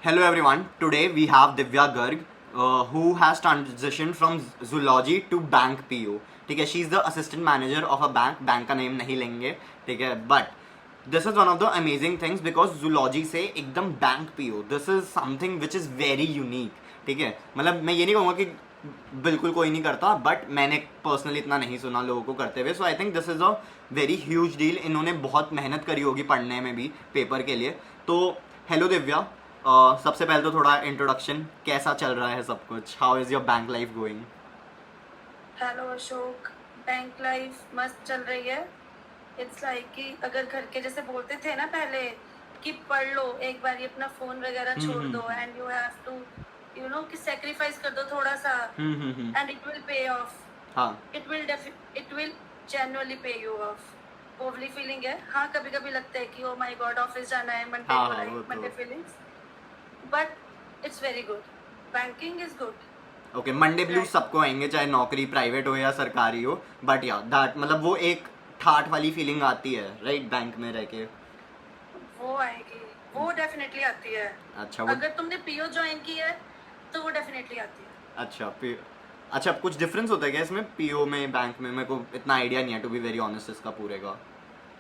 Hello everyone. Today we have Divya Garg, who has transitioned from zoology to bank PO. ठीक है, she is the assistant manager of a bank का name नहीं लेंगे, ठीक है, but this is one of the amazing things because zoology से एकदम bank PO, this is something which is very unique. ठीक है, मतलब मैं ये नहीं कहूँगा कि बिल्कुल कोई नहीं करता, बट मैंने पर्सनली इतना नहीं सुना लोगों को करते हुए. So I think this is a very huge deal. इन्होंने बहुत मेहनत करी होगी पढ़ने में भी पेपर के लिए. तो हेलो दिव्या, सबसे पहले तो थोड़ा इंट्रोडक्शन, कैसा चल रहा है सब कुछ, how is your bank life going? Hello Ashok, bank life मस्त चल रही है. इट्स लाइक कि अगर घर के जैसे बोलते थे ना पहले कि पढ़ लो एक बार, ये अपना फोन वगैरह छोड़ दो एंड यू हैव टू कि सेक्रीफाइस कर दो थोड़ा सा and it will pay of. हाँ, इट विल जेन्युइनली पे यू ऑफ. वो वाली फीलिंग है. हाँ, कभी कभी लगता है कि ओ माय गॉड ऑफिस जाना है, मंडे हाँ, को, हाँ, वो राइट, तो. Monday feelings. But it's very good. Banking is good. Okay, Monday blues Right. सबको आएंगे, चाहे नौकरी प्राइवेट हो या सरकारी हो, बट या दैट मतलब वो एक ठाठ वाली फीलिंग आती है, राइट, बैंक में रह के. वो आएगी, वो डेफिनेटली आती है. अच्छा, वो अगर तुमने पीओ ज्वाइन की है तो वो डेफिनेटली आती है. अच्छा कुछ डिफरेंस होता है क्या इसमें पीओ में बैंक में? मेरे को इतना आइडिया नहीं है टू बी वेरी ऑनेस्ट इसका पूरे का.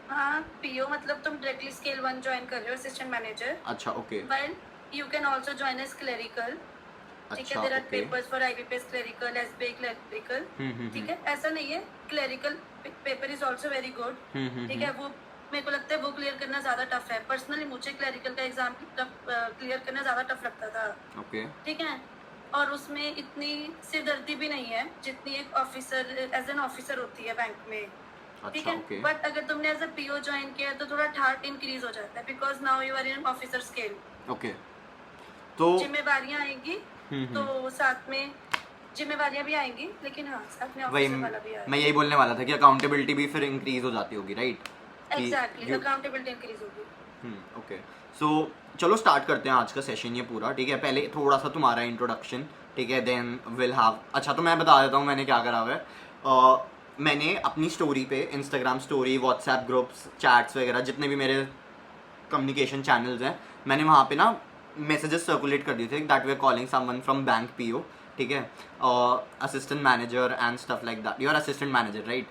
हाँ, पीओ मतलब तुम डायरेक्टली स्केल 1 ज्वाइन कर रहे हो, असिस्टेंट मैनेजर. अच्छा, okay. While you can also join as clerical. ठीक है, अच्छा, there are okay. Papers for IBPS clerical, SBI clerical. ठीक है, ऐसा नहीं है. Clerical paper is also very good. ठीक है, वो मेरे को लगता है वो क्लियर करना ज़्यादा टफ है. पर्सनली मुझे क्लरिकल का एग्जाम क्लियर करना ज़्यादा टफ लगता था. ओके. ठीक है, और उसमें इतनी सिरदर्दी भी नहीं है जितनी एक ऑफिसर एज एन ऑफिसर होती है बैंक में. ठीक अच्छा, है, ओके. बट अगर तुमने एज अ पीओ ज्वाइन किया है तो थोड़ा ठाट इंक्रीज हो जाता है because now you are in officer scale. Okay, तो जिम्मेवारियां आएंगी तो साथ में जिम्मेवारियां भी आएंगी, लेकिन हाँ, साथ में वही ऑफिसर वाला भी आएगा. मैं यही बोलने वाला था कि अकाउंटेबिलिटी भी फिर इंक्रीज हो जाती होगी, राइट? एग्जैक्टली, अकाउंटेबिलिटी इंक्रीज होगी. ओके. सो चलो स्टार्ट करते हैं आज का सेशन ये पूरा. ठीक है, पहले थोड़ा सा तुम्हारा इंट्रोडक्शन, ठीक है, देन विल हैव. अच्छा, तो मैं बता देता हूँ मैंने क्या करा हुआ है. मैंने अपनी स्टोरी पे, Instagram story, WhatsApp groups, chats वगैरह, जितने भी मेरे कम्युनिकेशन चैनल्स हैं, मैंने वहाँ पे ना मैसेजेस सर्कुलेट कर दिए थे that we are calling someone from bank PO. ठीक है, assistant manager and stuff like that. You are assistant manager, right?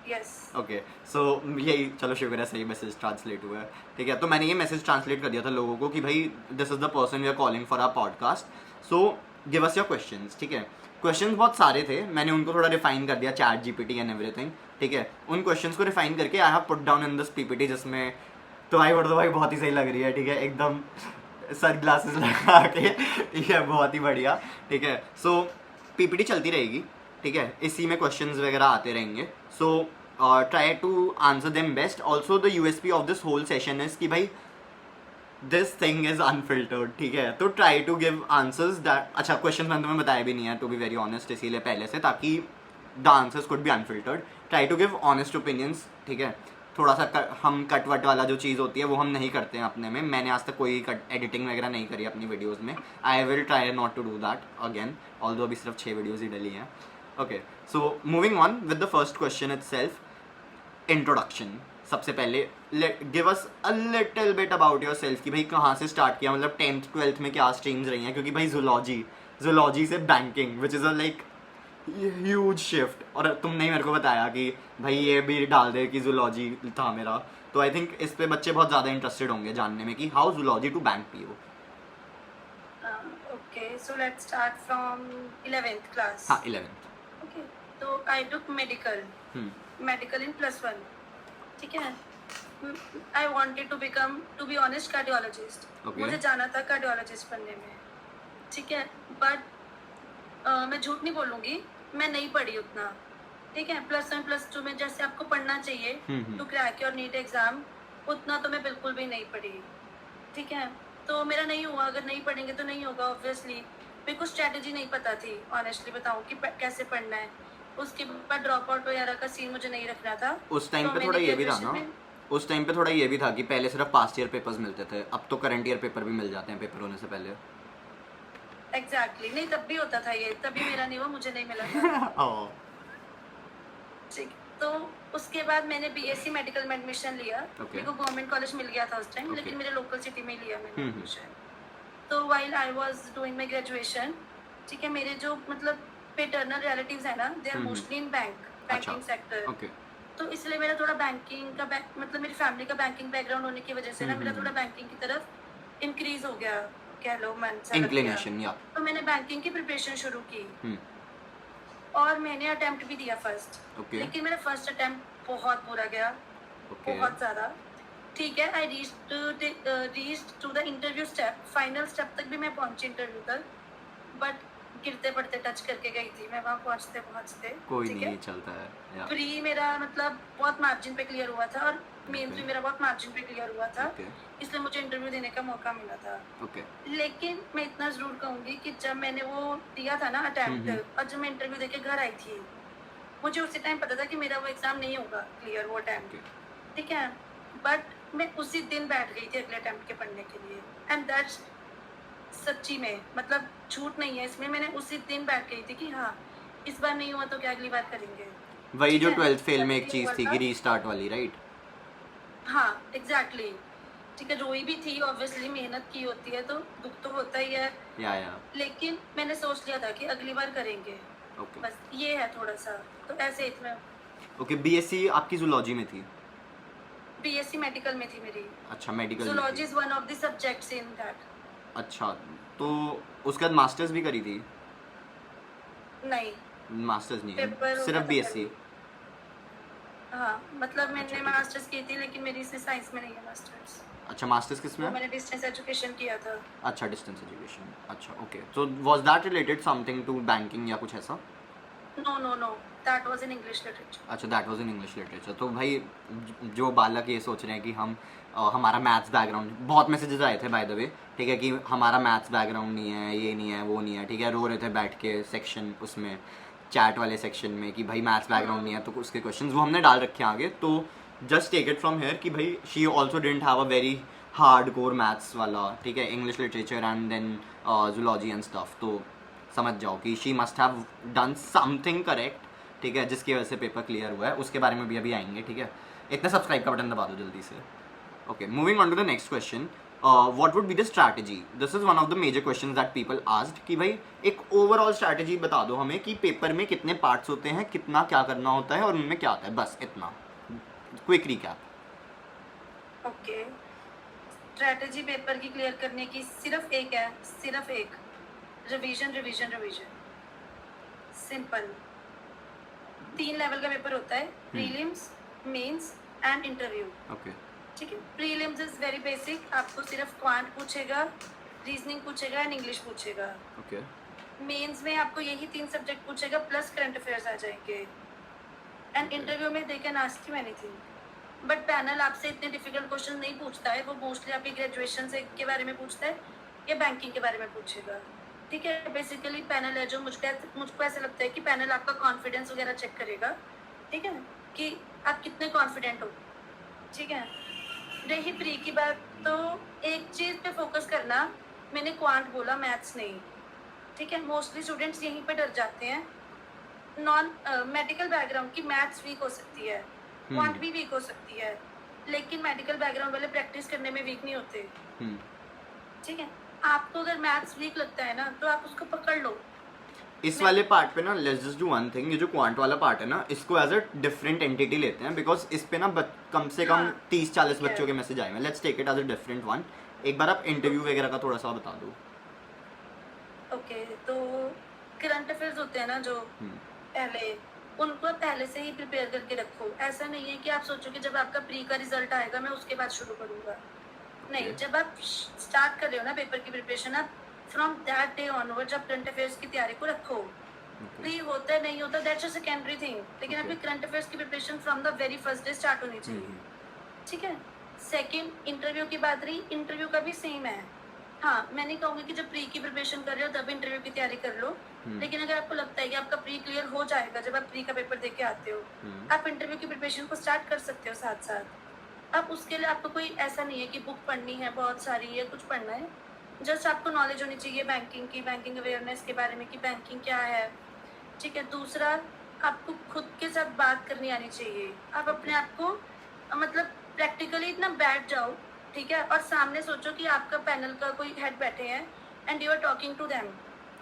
Yes. Okay, so यही, चलो शुक्र है, सही मैसेज ट्रांसलेट हुआ है. ठीक है, तो मैंने ये मैसेज ट्रांसलेट कर दिया था लोगों को कि भाई this is the person we are calling for our podcast, so give us your questions. ठीक है, क्वेश्चंस बहुत सारे थे, मैंने उनको थोड़ा रिफाइन कर दिया, चैट जीपीटी एंड एवरीथिंग. ठीक है, उन क्वेश्चंस को रिफाइन करके I have put down in this PPT, जिसमें तो भाई बहुत ही सही लग रही है. ठीक है, एकदम सन ग्लासेस लगा के, ठीक है, बहुत ही बढ़िया. ठीक है, सो पीपीटी चलती रहेगी. ठीक है, इसी में क्वेश्चंस वगैरह आते रहेंगे. So try to answer them best. Also the USP of this whole session is कि भाई दिस थिंग इज अनफिल्टर्ड. ठीक है, तो try to give answers that. अच्छा, क्वेश्चन मैंने तुम्हें बताया भी नहीं है टू बी वेरी ऑनेस्ट, इसीलिए पहले से, ताकि the answers could be unfiltered. Try to give honest opinions. ठीक है, थोड़ा सा हम कट वट वाला जो चीज़ होती है वो हम नहीं करते हैं अपने में. मैंने आज तक कोई कट एडिटिंग वगैरह नहीं करी अपनी वीडियोज़ में. I will try not to do that again, although अभी सिर्फ 6 वीडियोज़ ही डली हैं. Okay, so moving on with the first question itself. Introduction. सबसे पहले give us a little bit about yourself कि भाई कहाँ से स्टार्ट किया, मतलब 10th 12th में क्या स्ट्रीम्स रही हैं, क्योंकि भाई जूलॉजी से banking which is a like huge shift. और तुमने ही मेरे को बताया कि भाई ये भी डाल दे कि जूलॉजी था मेरा, तो आई थिंक इस पे बच्चे बहुत ज़्यादा इंटरेस्टेड होंगे जानने में कि how zoology to bank PO. Okay, so let's start from 11th class. हाँ, 11th. ओके, तो आई टुक मेडिकल इन +1. ठीक है, I wanted to be honest cardiologist. Okay. मुझे जाना था कार्डियोलॉजिस्ट बनने में. ठीक है, बट मैं झूठ नहीं बोलूँगी, मैं नहीं पढ़ी उतना. ठीक है, +1 +2 में जैसे आपको पढ़ना चाहिए to crack your NEET exam, उतना तो मैं बिल्कुल भी नहीं पढ़ी. ठीक है, तो मेरा नहीं हुआ. अगर नहीं पढ़ेंगे तो नहीं होगा ऑब्वियसली. मेरे को स्ट्रैटेजी नहीं पता थी, ऑनेस्टली बताऊँ, कि कैसे पढ़ना है. उसके बाद ड्रॉप आउट वगैरह का सीन मुझे नहीं रखना था. उस टाइम तो पे मैंने थोड़ा ये भी था graduation ना, में- उस टाइम पे थोड़ा ये भी था कि पहले सिर्फ पास्ट ईयर पेपर्स मिलते थे, अब तो करंट ईयर पेपर भी मिल जाते हैं पेपर होने से पहले. एग्जैक्टली, नहीं तब भी होता था ये, तभी मेरा नहीं हुआ, मुझे नहीं मिला था. ठीक, तो उसके बाद मैंने बीएससी मेडिकल में एडमिशन लिया. Okay. मेरे को गवर्नमेंट कॉलेज मिल गया था उस टाइम, Okay. लेकिन मेरे लोकल सिटी में ही लिया मैंने एडमिशन. तो while I was doing my graduation, ठीक है, मेरे जो मतलब पेटर्नल रिलेटिव्स है ना, they are mostly in banking sector. Okay तो इसलिए मेरा थोड़ा बैंकिंग का मतलब मेरी फैमिली का बैंकिंग बैकग्राउंड होने की वजह से ना मेरा थोड़ा बैंकिंग की तरफ इंक्रीज हो गया, कह लो, मन सा लग गया। इंक्लिनेशन या तो मैंने बैंकिंग की प्रिपरेशन शुरू की हम्म और मैंने अटेम्प्ट भी दिया फर्स्ट, ओके लेकिन मेरा फर्स्ट अटेम्प्ट बहुत बुरा गया, ओके बहुत ज़्यादा। ठीक है, I reached to the interview step, final step तक भी मैं पहुंची इंटरव्यू तक, बट गिरते पड़ते टच करके गई थी मैं वहाँ पहुँचते पहुँचते। कोई ठीक नहीं, है, ये चलता है या प्री मेरा मतलब बहुत मार्जिन पे क्लियर हुआ था और मेंस Okay. भी मेरा बहुत मार्जिन पे क्लियर हुआ था, ओके इसलिए मुझे इंटरव्यू देने का मौका मिला था। ओके लेकिन मैं इतना ज़रूर कहूँगी कि जब मैंने वो दिया था ना अटेम्प्ट और जब मैं इंटरव्यू देके घर आई थी, मुझे उसी टाइम पता था कि मेरा वो एग्ज़ाम नहीं होगा क्लियर, वो अटेम्प्ट। ओके ठीक है, बट मैं उसी दिन बैठ गई थी अगले अटेम्प्ट के पढ़ने के लिए, एंड दैट्स सच्ची में, मतलब झूठ नहीं है इसमें, मैंने उसी दिन बैठ गई थी कि हाँ, इस बार नहीं हुआ तो क्या अगली बार करेंगे। वही ठीक जो है, 12th फेल में एक ये चीज़ हुआ थी था। कि रीस्टार्ट वाली, राइट? हाँ, एग्जैक्टली। ठीक है, रोई भी थी, ऑब्वियसली मेहनत की होती है तो दुख तो होता ही है, या लेकिन मैंने सोच लिया था कि अगली बार करेंगे, ओके बस ये है थोड़ा सा। तो ऐसे इतना ओके बीएससी आपकी जूलॉजी में थी? बीएससी मेडिकल में थी मेरी। अच्छा, मेडिकल में जूलॉजी थी। Is one of the subjects in that. अच्छा, तो उसके बाद मास्टर्स भी करी थी? नहीं, मास्टर्स नहीं पेपर है, हो सिर्फ गया था बीएससी? हाँ, मतलब मैंने ठीक है। मास्टर्स की थी, लेकिन मेरी से साइंस में नहीं है मास्टर्स, अच्छा, मास्टर्स किस में वो है? मैंने डिस्टेंस एजुकेशन किया था। अच्छा, डिस्टेंस एजुकेशन। अच्छा, ओके। तो was that related something to banking या कुछ ऐसा? No no no, that was in English literature. अच्छा, that was in English literature. तो भाई जो बालक ये सोच रहे हैं कि हम हमारा मैथ्स बैकग्राउंड, बहुत मैसेजेस आए थे बाय द वे, ठीक है, कि हमारा मैथ्स बैकग्राउंड नहीं है, ये नहीं है, वो नहीं है, ठीक है, रो रहे थे बैठ के सेक्शन उसमें, चैट वाले सेक्शन में, कि भाई मैथ्स बैकग्राउंड नहीं है, तो उसके क्वेश्चंस वो हमने डाल रखे हैं आगे। तो just take it from here कि भाई she also didn't have a very hard core maths वाला, ठीक है, English literature and then zoology and stuff. तो समझ जाओ कि she must have done something correct, ठीक है, जिसकी वजह से पेपर क्लियर हुआ है। उसके बारे में भी अभी आएंगे, ठीक है। इतना सब्सक्राइब का बटन दबा दो जल्दी से। Okay, moving on to the next question, what would be the strategy? This is one of the major questions that people asked कि भाई एक ओवरऑल स्ट्रैटेजी बता दो हमें कि पेपर में कितने पार्ट्स होते हैं, कितना क्या करना होता है और उनमें क्या आता है, बस इतना quick recap. Okay, strategy paper की क्लियर करने की सिर्फ एक है, सिर्फ एक, revision revision revision. Simple. 3 level का पेपर होता है, prelims, mains and interview. Okay ठीक है, प्रीलिम्स इज वेरी बेसिक, आपको सिर्फ क्वांट पूछेगा, रीजनिंग पूछेगा एंड इंग्लिश पूछेगा। ओके मेंस में आपको यही 3 सब्जेक्ट पूछेगा प्लस करंट अफेयर्स आ जाएंगे, एंड इंटरव्यू में they can ask you anything, but panel आपसे इतने डिफिकल्ट क्वेश्चन नहीं पूछता है, वो मोस्टली आपकी ग्रेजुएशन से के बारे में पूछता है या बैंकिंग के बारे में पूछेगा। ठीक है, बेसिकली पैनल है जो मुझको ऐसा लगता है कि पैनल आपका कॉन्फिडेंस वगैरह चेक करेगा, ठीक है, कि आप कितने कॉन्फिडेंट हो। ठीक है, रही प्री की बात, तो एक चीज़ पे फोकस करना, मैंने क्वांट बोला, मैथ्स नहीं। ठीक है, मोस्टली स्टूडेंट्स यहीं पे डर जाते हैं, नॉन मेडिकल बैकग्राउंड की मैथ्स वीक हो सकती है, क्वांट भी वीक हो सकती है, लेकिन मेडिकल बैकग्राउंड वाले प्रैक्टिस करने में वीक नहीं होते। ठीक है, आपको अगर मैथ्स वीक लगता है ना तो आप उसको पकड़ लो। इस वाले पार्ट पे ना let's just do one thing, ये जो क्वांट वाला पार्ट है ना, इसको एज अ डिफरेंट एंटिटी लेते हैं, बिकॉज इस पे ना कम से कम 30-40 बच्चों के मैसेज आए हैं। Let's take it as a different one. एक बार आप इंटरव्यू वगैरह का थोड़ा सा बता दो। ओके, तो करंट अफेयर्स होते हैं ना जो पहले, उनको पहले से ही प्रिपेयर करके रखो। ऐसा नहीं है कि आप सोचो कि जब आपका प्री का रिजल्ट आएगा मैं उसके बाद शुरू करूँगा। नहीं, जब आप स्टार्ट कर रहे हो ना पेपर की प्रिपरेशन, आप फ्रॉम दैट डे ऑनवर्ड जब करंट अफेयर्स की तैयारी को रखो। प्री होता है नहीं होता दैट्स अ सेकेंडरी थिंग, लेकिन आपकी करंट अफेयर्स की preparation from the very first day start होनी चाहिए। ठीक है, सेकंड इंटरव्यू की बात रही, इंटरव्यू का भी सेम है। हाँ, मैं नहीं कहूँगी कि जब प्री की प्रिपरेशन कर रहे हो तब इंटरव्यू की तैयारी कर लो, लेकिन अगर आपको लगता है कि आपका प्री क्लियर हो जाएगा जब आप प्री का पेपर दे के आते हो, आप इंटरव्यू की प्रिपरेशन को स्टार्ट कर सकते हो साथ साथ। अब उसके लिए आपको कोई ऐसा नहीं है कि बुक पढ़नी है बहुत सारी या कुछ पढ़ना है, जस्ट आपको नॉलेज होनी चाहिए बैंकिंग की, बैंकिंग अवेयरनेस के बारे में कि बैंकिंग क्या है। ठीक है, दूसरा आपको खुद के साथ बात करनी आनी चाहिए। आप अपने आप को मतलब प्रैक्टिकली इतना बैठ जाओ, ठीक है, और सामने सोचो कि आपका पैनल का कोई हेड बैठे हैं and you are talking to them,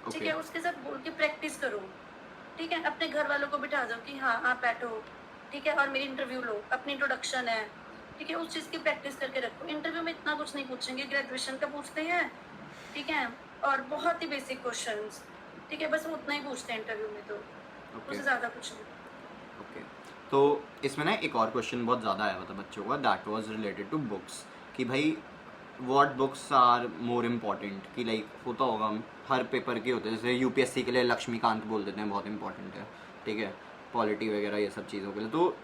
ठीक Okay. है, उसके साथ बोल के प्रैक्टिस करो, ठीक है। अपने घर वालों को बिठा दो कि हाँ आप बैठो, ठीक है, और मेरी इंटरव्यू लो, अपनी इंट्रोडक्शन है, ठीक है, उस चीज़ की प्रैक्टिस करके रखो। इंटरव्यू में इतना कुछ नहीं पूछेंगे, ग्रेजुएशन का पूछते हैं, ठीक है, और बहुत ही बेसिक क्वेश्चंस, ठीक है, बस वो उतना ही पूछते हैं इंटरव्यू में, तो Okay. उससे ज़्यादा कुछ नहीं। ओके, तो इसमें ना एक और क्वेश्चन बहुत ज़्यादा आया हुआ था बच्चों का, that was related to books, कि भाई what books are more important, कि लाइक होता होगा हर पेपर के होते हैं, जैसे यूपीएससी के लिए लक्ष्मीकांत बोल देते हैं बहुत इंपॉर्टेंट है, ठीक है, पॉलिटी वगैरह ये सब चीज़ों के लिए। तो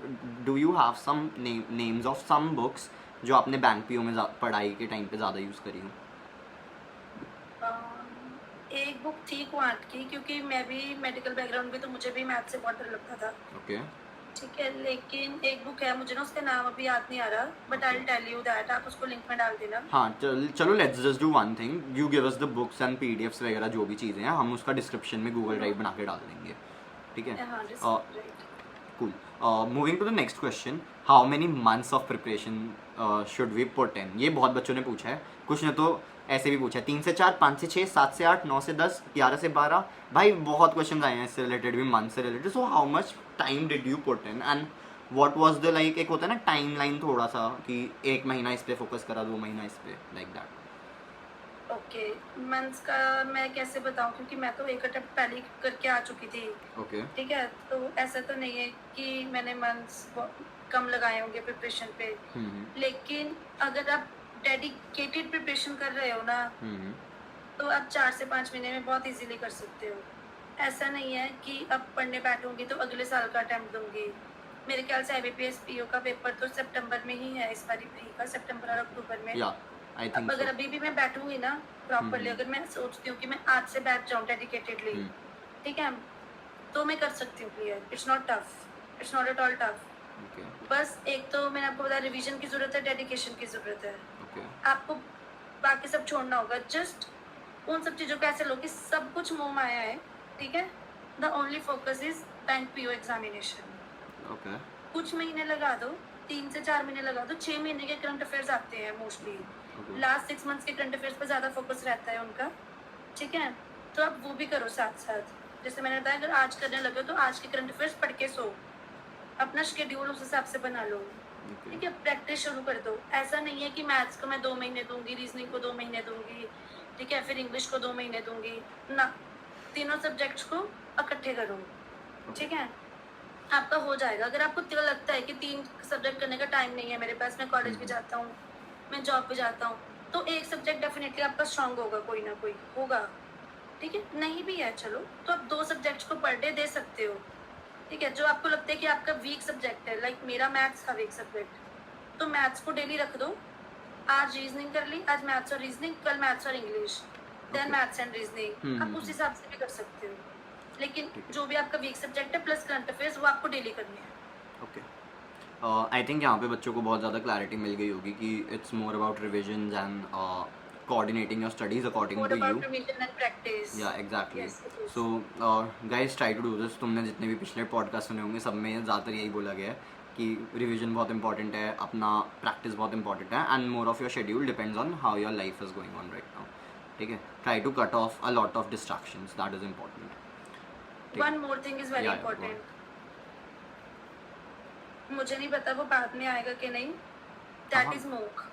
do you have some names of some books जो आपने बैंक पीओ में पढ़ाई के टाइम पे ज़्यादा यूज़ करी हो? एक बुक थी क्वांट की, क्योंकि मैं भी मेडिकल बैकग्राउंड में, तो मुझे भी मैथ से बहुत डर लगता था, ओके, ठीक है, लेकिन एक बुक है, मुझे ना उसका नाम अभी याद नहीं आ रहा, but I will tell you that, आप उसको लिंक में डाल देना। हाँ चलो let's just do one thing, you give us the books and PDFs वगैरह जो भी चीज़ें हैं, हम उसका डिस्क्रिप्शन में गूगल ड्राइव बना के डाल देंगे, ठीक है? हाँ, right. Cool. Moving to the next question, how many months of preparation should we put in? ये बहुत बच्चों ने पूछा है, कुछ ने तो ऐसे भी पूछा है 3 से 4, 5 से 6, 7 से 8, 9 से 10, 11 से 12, भाई बहुत क्वेश्चन आए हैं इससे रिलेटेड भी, मंथ से related. So how much time did you put in and what was the like, एक होता है ना टाइम लाइन थोड़ा सा कि 1 महीना इस पे फोकस करा, 2 महीना इस पे, लाइक दैट। ओके, मंथ्स का मैं कैसे बताऊं, क्योंकि मैं तो एक अटेम्प्ट पहले ही करके आ चुकी थी, ओके, ठीक है, तो ऐसा तो नहीं है कि मैंने मंथ्स कम लगाए होंगे प्रिपरेशन पे, लेकिन अगर आप डेडिकेटेड प्रिपरेशन कर रहे हो ना, तो आप 4 से 5 महीने में बहुत इजीली कर सकते हो। ऐसा नहीं है कि अब पढ़ने बैठूंगी तो अगले साल का अटेम्प्ट दूंगी। मेरे ख्याल से IBPS PO का पेपर तो सितंबर में ही है, इस बारी प्री का सितंबर और अक्टूबर में। या आई अब थिंक अगर सो। अभी भी मैं बैठूंगी ना प्रॉपरली, अगर मैं सोचती हूँ कि मैं आज से बैठ जाऊँ डेडिकेटेडली, ठीक है, तो मैं कर सकती हूँ clear. It's not tough, it's not at all tough. Okay, बस एक तो मैंने आपको बताया, रिवीजन की जरूरत है, डेडिकेशन की जरूरत है, ओके, आपको बाकी सब छोड़ना होगा। जस्ट उन सब चीज़ों को ऐसे लो कि सब कुछ मुंह में आया है, ठीक है। The only focus is bank PO examination. Okay, कुछ महीने लगा दो, 3 से 4 महीने लगा दो, 6 महीने के करंट अफेयर्स आते हैं मोस्टली, लास्ट 6 मंथ्स के करंट अफेयर्स पर ज़्यादा फोकस रहता है उनका, ठीक है, तो आप वो भी करो साथ साथ। जैसे मैंने बताया, अगर आज करने लगे तो आज के करंट अफेयर्स पढ़ के सो, अपना शेड्यूल उस हिसाब से बना लो, ठीक है, प्रैक्टिस शुरू कर दो। ऐसा नहीं है कि मैथ्स को मैं 2 महीने दूंगी, रीजनिंग को 2 महीने दूंगी, ठीक है, फिर इंग्लिश को 2 महीने दूंगी ना, तीनों सब्जेक्ट्स को इकट्ठे करो, ठीक है, आपका हो जाएगा। अगर आपको लगता है कि 3 सब्जेक्ट करने का टाइम नहीं है मेरे पास, मैं कॉलेज भी जाता हूँ, मैं जॉब भी जाता हूँ, तो एक सब्जेक्ट डेफिनेटली आपका स्ट्रांग होगा, कोई ना कोई होगा, ठीक है। नहीं भी है चलो, तो आप 2 सब्जेक्ट्स को पर डे दे सकते हो, ठीक है। जो आपको लगता है कि आपका वीक सब्जेक्ट है, लाइक मेरा मैथ्स था वीक सब्जेक्ट, तो मैथ्स को डेली रख दो। आज रीजनिंग कर ली, आज मैथ्स और रीजनिंग, कल मैथ्स और English, then maths and reasoning, आप उस हिसाब से भी कर सकते हो। लेकिन जो भी आपका वीक सब्जेक्ट है प्लस करंट अफेयर्स, वो आपको डेली करनी है। ओके, आई थिंक यहाँ पे बच्चों को बहुत ज़्यादा क्लैरिटी मिल गई होगी कि it's more about revision and coordinating your studies according More to you. about revision and practice. Yeah, exactly. Yes, it is. So guys, try to do this. तुमने जितने भी पिछले पॉडकास्ट सुने होंगे सब में ज़्यादातर यही बोला गया है कि रिविजन बहुत इंपॉर्टेंट है, अपना प्रैक्टिस बहुत इंपॉर्टेंट है, and more of your schedule depends on how your life is going on right now, ठीक है। Try to cut off a lot of distractions, that is important. One more thing is very important. मुझे नहीं पता वो बाद में आएगा कि नहीं, that is mock.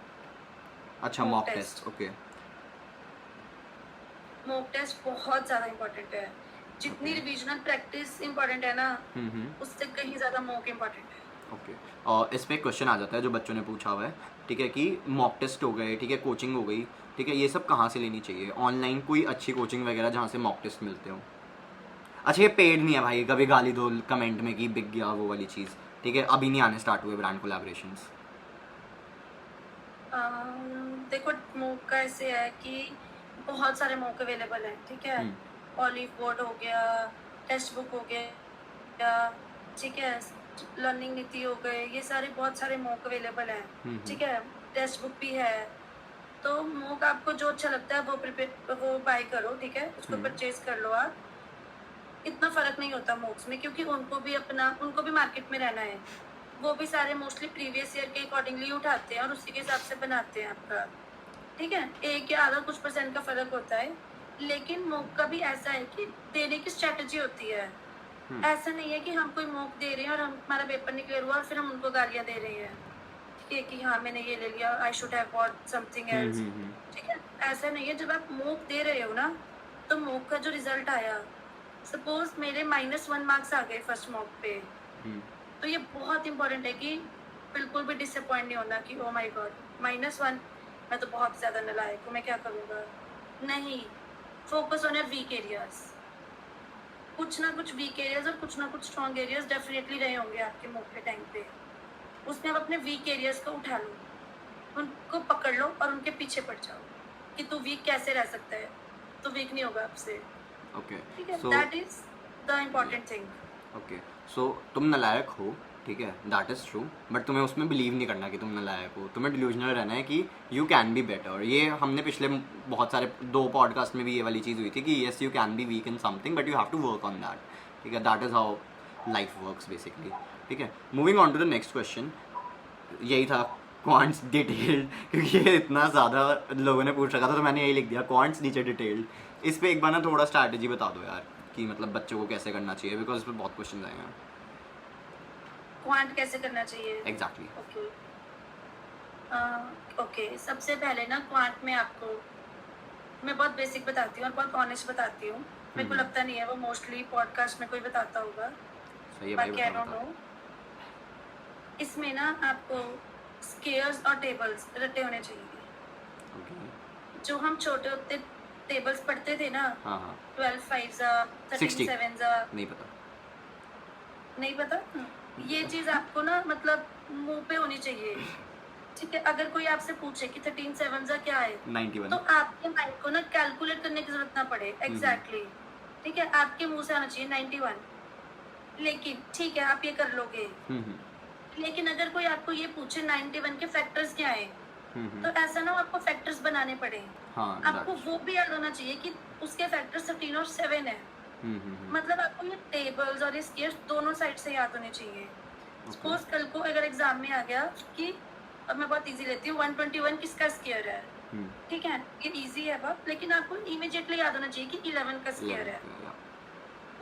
अच्छा, mock mock test. Test, okay. Mock test बहुत ज़्यादा इंपॉर्टेंट है। जितनी रिविजनल प्रैक्टिस इंपॉर्टेंट है ना, उससे कहीं ज़्यादा मॉक इंपॉर्टेंट है। ओके, और इस पे एक क्वेश्चन आ जाता है जो बच्चों ने पूछा हुआ है, ठीक है, कि मॉक टेस्ट हो गए, ठीक है, कोचिंग हो गई, ठीक है, ये सब कहाँ से लेनी चाहिए? ऑनलाइन कोई अच्छी कोचिंग वगैरह जहाँ से मॉक टेस्ट मिलते हो? अच्छा, ये पेड नहीं है भाई, कभी गाली दो कमेंट में कि बिक गया वो वाली चीज़, ठीक है, अभी नहीं आने स्टार्ट हुए ब्रांड कोलैबोरेशंस। देखो, मॉक का ऐसे है कि बहुत सारे मॉक अवेलेबल हैं, ठीक है, ऑलिव बोर्ड हो गया, टेक्स्ट बुक हो गया, ठीक है, लर्निंग नीति हो गए, ये सारे बहुत सारे मॉक अवेलेबल हैं, ठीक है, टेक्स्ट बुक भी है। तो मॉक आपको जो अच्छा लगता है वो बाय करो, ठीक है, उसको परचेज कर लो आप। इतना फर्क नहीं होता मॉक्स में, क्योंकि उनको भी मार्केट में रहना है। वो भी सारे मोस्टली प्रीवियस ईयर के अकॉर्डिंगली उठाते हैं और उसी के हिसाब से बनाते हैं आपका, ठीक है, 1 या आधा कुछ % का फ़र्क होता है, लेकिन मॉक का भी ऐसा है कि देने की स्ट्रैटेजी होती है। ऐसा नहीं है कि हम कोई मॉक दे रहे हैं और हमारा पेपर नहीं क्लियर हुआ और फिर हम उनको गालियाँ दे रहे हैं, ठीक है, कि हाँ, मैंने ये ले लिया, I should have got something else, ठीक है? ऐसा नहीं है, जब आप मॉक दे रहे हो ना, तो मॉक का जो रिज़ल्ट आया, सपोज़ मेरे -1 मार्क्स आ गए फर्स्ट मॉक पे, तो ये बहुत इम्पोर्टेंट है कि बिल्कुल भी डिसअपॉइंट नहीं होना कि ओह माय गॉड, -1, मैं तो बहुत ज़्यादा नालायक हूँ, मैं क्या करूँगा? नहीं, focus on your weak areas. कुछ ना कुछ वीक एरियाज़ और कुछ ना कुछ स्ट्रॉन्ग एरियाज़ डेफिनिटली रहे होंगे आपके मॉक के टाइम पे। उसमें आप अपने वीक एरियाज़ को उठा लो, उनको पकड़ लो और उनके पीछे पड़ जाओ कि तू वीक कैसे रह सकता है? तू वीक नहीं होगा आपसे, ओके ठीक है? So that is the important thing. Okay so तुम नालायक हो, ठीक है, दैट इज़ ट्रू, बट तुम्हें उसमें बिलीव नहीं करना कि तुम नालायक हो, तुम्हें डिल्यूजनल रहना है कि यू कैन बी बेटर। ये हमने पिछले बहुत सारे 2 पॉडकास्ट में भी ये वाली चीज़ हुई थी कि yes you can be weak in something but you have to work on that, ठीक है, that is how life works basically, ठीक है। Moving on to the next question, यही था क्वांट्स डिटेल्ड, क्योंकि ये इतना ज़्यादा लोगों ने पूछ रखा था तो मैंने यही लिख दिया क्वांट्स नीचे डिटेल्ड। इस पे एक बार ना थोड़ा स्ट्रैटेजी बता दो यार कि मतलब बच्चों को कैसे करना चाहिए, बिकॉज इस पर बहुत क्वेश्चन आएंगे। क्वांट कैसे करना चाहिए? एग्जैक्टली। ओके, ओके, सबसे पहले ना क्वांट में आपको मैं बहुत बेसिक बताती हूँ और बहुत ऑनेस्ट बताती हूँ। मेरे को लगता नहीं है वो मोस्टली पॉडकास्ट में कोई बताता होगा, सही है भाई, बाकी आई बता डोंट बता। नो। इसमें ना आपको स्केयर्स और टेबल्स रटे होने चाहिए। ओके। जो हम छोटे होते टेबल्स पढ़ते थे ना, हाँ हाँ 12 5 13 60 7 नहीं पता। नहीं पता? ये चीज़ आपको ना मतलब मुँह पे होनी चाहिए, ठीक है? अगर कोई आपसे पूछे कि 13 7 क्या है, 91। तो आपके माइंड को ना कैलकुलेट करने की ज़रूरत ना पड़े। एग्ज़ैक्टली, ठीक है? आपके मुँह से आना चाहिए 91, लेकिन ठीक है, आप ये कर लोगे। लेकिन अगर कोई आपको ये पूछे 91 के फैक्टर्स क्या हैं, तो ऐसा ना हो आपको फैक्टर्स बनाने पड़े। हाँ आपको वो भी याद होना चाहिए कि उसके फैक्टर्स 13 और 7 है। मतलब आपको ये टेबल्स और ये स्केयर्स दोनों साइड से याद होने चाहिए। सपोज कल को अगर एग्जाम में आ गया कि अब मैं बहुत इजी लेती हूँ, 121 किसका स्केयर है, ठीक है, ये इजी है बहुत, लेकिन आपको इमीडिएटली याद होना चाहिए कि 11 का स्केयर है।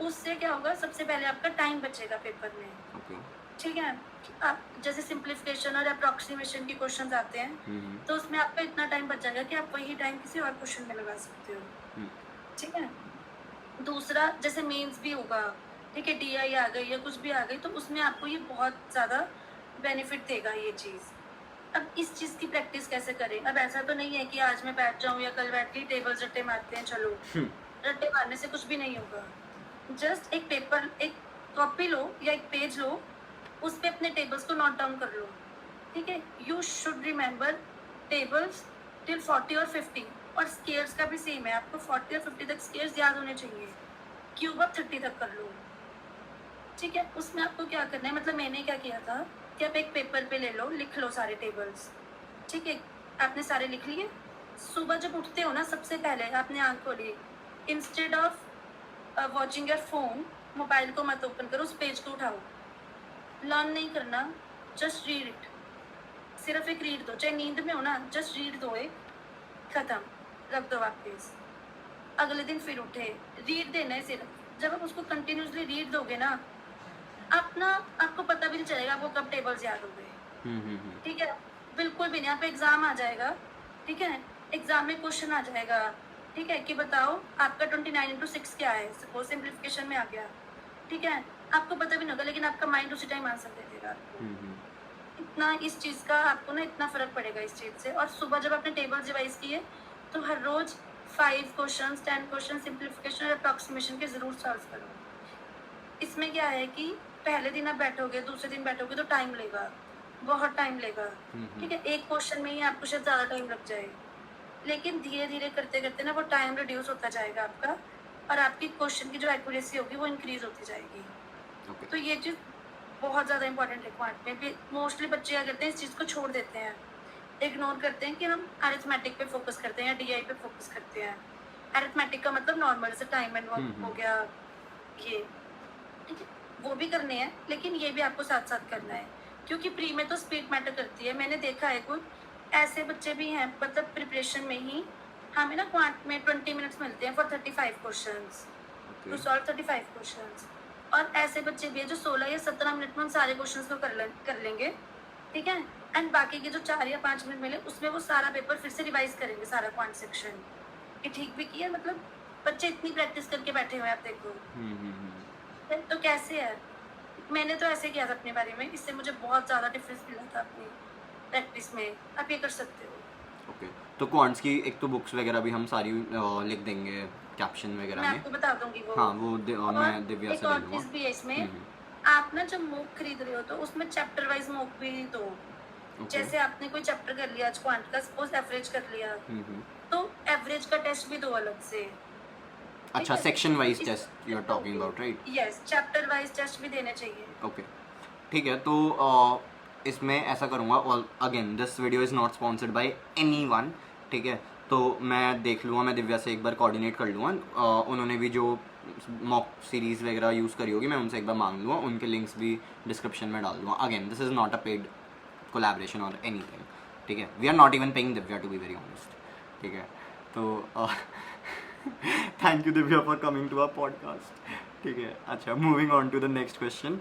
उससे क्या होगा, सबसे पहले आपका टाइम बचेगा पेपर में, ठीक है। आप जैसे सिंप्लीफिकेशन और अप्रॉक्सीमेशन के क्वेश्चंस आते हैं, तो उसमें आपका इतना टाइम बच जाएगा कि आप वही टाइम किसी और क्वेश्चन में लगा सकते हो, ठीक है। दूसरा, जैसे मेंस भी होगा, ठीक है, DI आ गई या कुछ भी आ गई, तो उसमें आपको ये बहुत ज़्यादा बेनिफिट देगा ये चीज़। अब इस चीज़ की प्रैक्टिस कैसे करें? अब ऐसा तो नहीं है कि आज मैं बैठ जाऊँ या कल बैठ के टेबल्स रट्टे मारते हैं, चलो। रट्टे मारने से कुछ भी नहीं होगा। जस्ट एक पेपर, एक कॉपी लो या एक पेज लो, उस पे अपने टेबल्स को नोट डाउन कर लो, ठीक है। You should remember tables till 40 और 50, और स्केयर्स का भी सेम है, आपको 40 और 50 तक स्केयर्स याद होने चाहिए। क्यूब आप 30 तक कर लो, ठीक है। उसमें आपको क्या करना है, मतलब मैंने क्या किया था कि आप एक पेपर पे ले लो, लिख लो सारे टेबल्स, ठीक है। आपने सारे लिख लिए। सुबह जब उठते हो ना, सबसे पहले आपने आंख खोली, instead of watching your phone, mobile को मत ओपन करो, उस पेज को उठाओ। लर्न नहीं करना, जस्ट रीड इट, सिर्फ एक रीड दो, चाहे नींद में हो ना, जस्ट रीड दो, एक खत्म, रख दो वापस। अगले दिन फिर उठे, रीड देना है सिर्फ। जब आप उसको कंटिन्यूसली रीड दोगे ना, आपको पता भी नहीं चलेगा आपको कब टेबल्स याद हो गए, ठीक है। बिल्कुल भी नहीं, आप एग्जाम आ जाएगा, ठीक है, एग्जाम में क्वेश्चन आ जाएगा, ठीक है, कि बताओ आपका 29/6 क्या है, सपोज सिंप्लीफिकेशन में आ गया, ठीक है, आपको पता भी नहीं होगा, लेकिन आपका माइंड उसी टाइम आंसर दे देगा आपको। इतना इस चीज़ का आपको ना इतना फ़र्क पड़ेगा इस चीज़ से। और सुबह जब आपने टेबल्स रिवाइज किए, तो हर रोज़ 5 क्वेश्चन 10 क्वेश्चन सिंप्लीफिकेशन और अप्रॉक्सीमेशन के ज़रूर सॉल्व करो। इसमें क्या है कि पहले दिन आप बैठोगे, दूसरे दिन बैठोगे तो टाइम लेगा, बहुत टाइम लेगा, ठीक है। एक क्वेश्चन में ही आपको शायद ज़्यादा टाइम लग जाए, लेकिन धीरे धीरे करते करते ना वो टाइम रिड्यूस होता जाएगा आपका, और आपकी क्वेश्चन की जो एक्यूरेसी होगी वो इंक्रीज होती जाएगी। तो ये चीज़ बहुत ज़्यादा इंपॉर्टेंट है क्वांट में भी। मोस्टली बच्चे क्या करते हैं, इस चीज़ को छोड़ देते हैं, इग्नोर करते हैं कि हम अरिथमेटिक पे फोकस करते हैं या DI पे फोकस करते हैं। अरिथमेटिक का मतलब नॉर्मल, जैसे टाइम एंड वर्क हो गया, ये ठीक है, वो भी करने हैं, लेकिन ये भी आपको साथ साथ करना है, क्योंकि प्री में तो स्पीड मैटर करती है। मैंने देखा है कुछ ऐसे बच्चे भी हैं, मतलब प्रिपरेशन में ही हमें ना क्वांट में 20 मिनट्स मिलते हैं for 35 questions to solve 35 questions. और ऐसे बच्चे भी हैं जो 16 या 17 मिनट में उन सारे क्वेश्चंस को कर लेंगे, ठीक है। एंड बाकी के जो 4 या 5 मिनट मिले उसमें वो सारा पेपर फिर से रिवाइज करेंगे, सारा क्वांट सेक्शन, कि ठीक भी किया। मतलब बच्चे इतनी प्रैक्टिस करके बैठे हुए हैं, आप देखो। तो कैसे है, मैंने तो ऐसे किया था अपने बारे में, इससे मुझे बहुत ज़्यादा डिफरेंस मिला था अपनी प्रैक्टिस में। आप ये कर सकते हो। ओके, तो क्वांट्स की एक तो बुक्स वगैरह भी हम सारी लिख देंगे कैप्शन वगैरह मैं में। आपको बता दूंगी वो। हाँ वो और मैं दिव्या एक से ले और लूँगा। चीज़ भी है इसमें, आप ना जब मूक खरीद रहे हो तो उसमें चैप्टर वाइज मूक भी दो। ओके। जैसे आपने कोई चैप्टर कर लिया आज क्वांट का, सपोज एवरेज कर लिया, तो एवरेज का टेस्ट भी दो अलग से। अच्छा, section wise test you are talking about, right? Yes, chapter wise test भी देने चाहिए। ओके, ठीक है। तो इसमें ऐसा करूँगा, और again this video is not sponsored by anyone, ठीक है। तो मैं देख लूँगा, मैं दिव्या से एक बार कोऑर्डिनेट कर लूँगा। उन्होंने भी जो मॉक सीरीज़ वगैरह यूज़ करी होगी मैं उनसे एक बार मांग लूँगा, उनके लिंक्स भी डिस्क्रिप्शन में डाल दूँगा। Again this is not a paid collaboration और एनीथिंग, ठीक है। We are not even paying Divya, to be very honest, ठीक है। तो thank you Divya for coming to our podcast, ठीक है। अच्छा, moving on to the next question.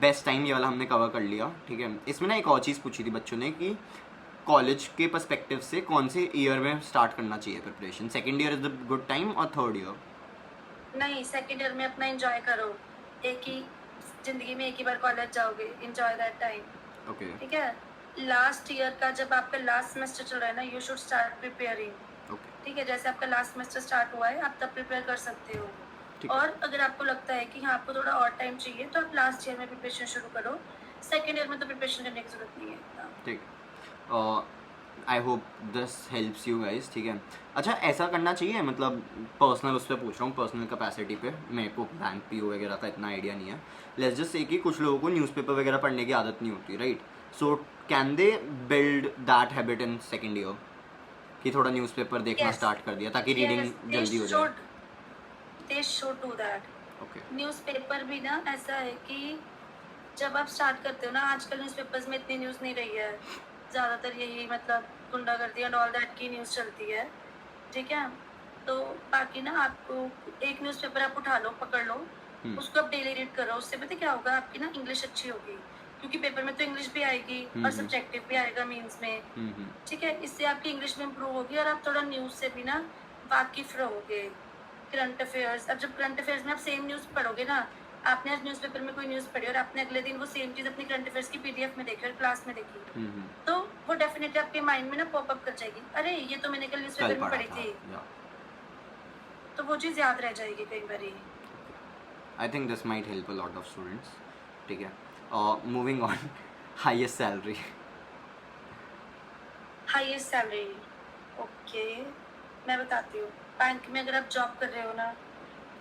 Best time ये वाला हमने कवर कर लिया, ठीक है। इसमें ना एक और चीज़ पूछी थी बच्चों ने कि कॉलेज के पर्सपेक्टिव से कौन से ईयर में स्टार्ट करना चाहिए preparation, second year is the good time और थर्ड ईयर? नहीं, सेकेंड ईयर में अपना एंजॉय करो। एक ही जिंदगी में एक ही बार कॉलेज जाओगे, एंजॉय दैट टाइम। ओके, ठीक है। लास्ट ईयर का जब आपका लास्ट सेमेस्टर चल रहा है ना, you should start preparing. Okay, ठीक है, जैसे आपका लास्ट सेमेस्टर स्टार्ट हुआ है, आप तब प्रिपेयर कर सकते हो। ठीक है। और अगर आपको लगता है कि हाँ आपको थोड़ा और टाइम चाहिए, तो आप लास्ट ईयर में प्रिपरेशन शुरू करो। सेकेंड ईयर में तो प्रिपरेशन करने की जरूरत नहीं है इतना। ठीक, I hope this helps you guys, ठीक है। अच्छा, ऐसा करना चाहिए, मतलब पर्सनल उस पर पूछ रहा हूँ, पर्सनल कैपेसिटी पे, मेरे को बैंक पीओ वगैरह का इतना आइडिया नहीं है। लेट्स जस्ट से कि कुछ लोगों को न्यूज़पेपर वगैरह पढ़ने की आदत नहीं होती, right? So can they build that habit in second year, कि थोड़ा न्यूज़पेपर देखना Yes. स्टार्ट कर दिया ताकि रीडिंग जल्दी हो जाए? They should do that. Okay, newspaper भी ना ऐसा है कि जब आप स्टार्ट करते हो ना, आजकल न्यूज़पेपर्स में इतनी न्यूज़ नहीं रही है, ज़्यादातर यही मतलब गुंडागर्दी एंड ऑल दैट की न्यूज़ चलती है, ठीक है। तो बाकी ना आपको एक न्यूज़पेपर आप उठा लो, पकड़ लो, उसको आप डेली रीड करो। उससे पता क्या होगा, आपकी ना इंग्लिश अच्छी होगी, क्योंकि पेपर में तो इंग्लिश भी आएगी और सब्जेक्टिव भी आएगा मीन्स में, ठीक है। इससे आपकी इंग्लिश भी इम्प्रूव होगी और आप थोड़ा न्यूज़ से भी ना वाकिफ रहोगे। करंट अफेयर्स, अब जब करंट अफेयर्स में आप सेम न्यूज़ पढ़ोगे ना, आपने आज न्यूज़पेपर में कोई न्यूज़ पढ़ी और आपने अगले दिन वो सेम चीज़ अपनी करंट अफेयर्स की पीडीएफ में देखी और क्लास में देखी, तो वो डेफिनेटली आपके माइंड में ना पॉप अप कर जाएगी, अरे ये तो मैंने कल न्यूज़पेपर में पढ़ी थी, तो वो चीज़ याद रह जाएगी कई बारी। आई think this might help a lot of students, ठीक है। Moving on, highest salary? Highest salary, okay, मैं बताती हूँ। बैंक में अगर आप जॉब कर रहे हो ना,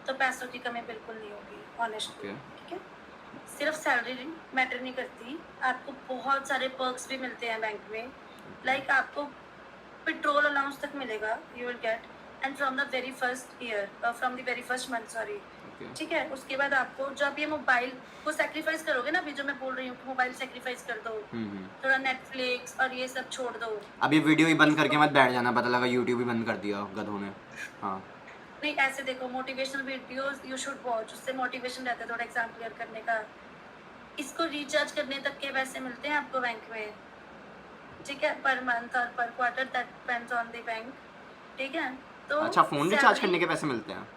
तो पैसों की कमी बिल्कुल नहीं होगी, ऑनेस्टली, ठीक है। सिर्फ सैलरी मैटर नहीं करती, आपको बहुत सारे पर्क्स भी मिलते हैं बैंक में। लाइक आपको पेट्रोल अलाउंस तक मिलेगा, you will get, and from the very first year, from the very first month, sorry, ठीक है। उसके बाद आपको जब ये मोबाइल को सेक्रीफाइस करोगे ना, अभी जो मैं बोल रही हूँ कि मोबाइल सेक्रीफाइस कर दो, थोड़ा नेटफ्लिक्स और ये सब छोड़ दो। अब ये वीडियो ही बंद करके मत बैठ जाना, पता लगा यूट्यूब ही बंद कर दिया गधों ने। हाँ, नहीं, ऐसे देखो, motivational videos you should watch, उससे मोटिवेशन रहता है थोड़ा एग्जाम क्लियर करने का। इसको रिचार्ज करने तक के पैसे मिलते हैं आपको बैंक में, ठीक है, पर मंथ और पर quarter, that depends on the bank, ठीक है। तो अच्छा, फोन रिचार्ज करने के पैसे मिलते हैं?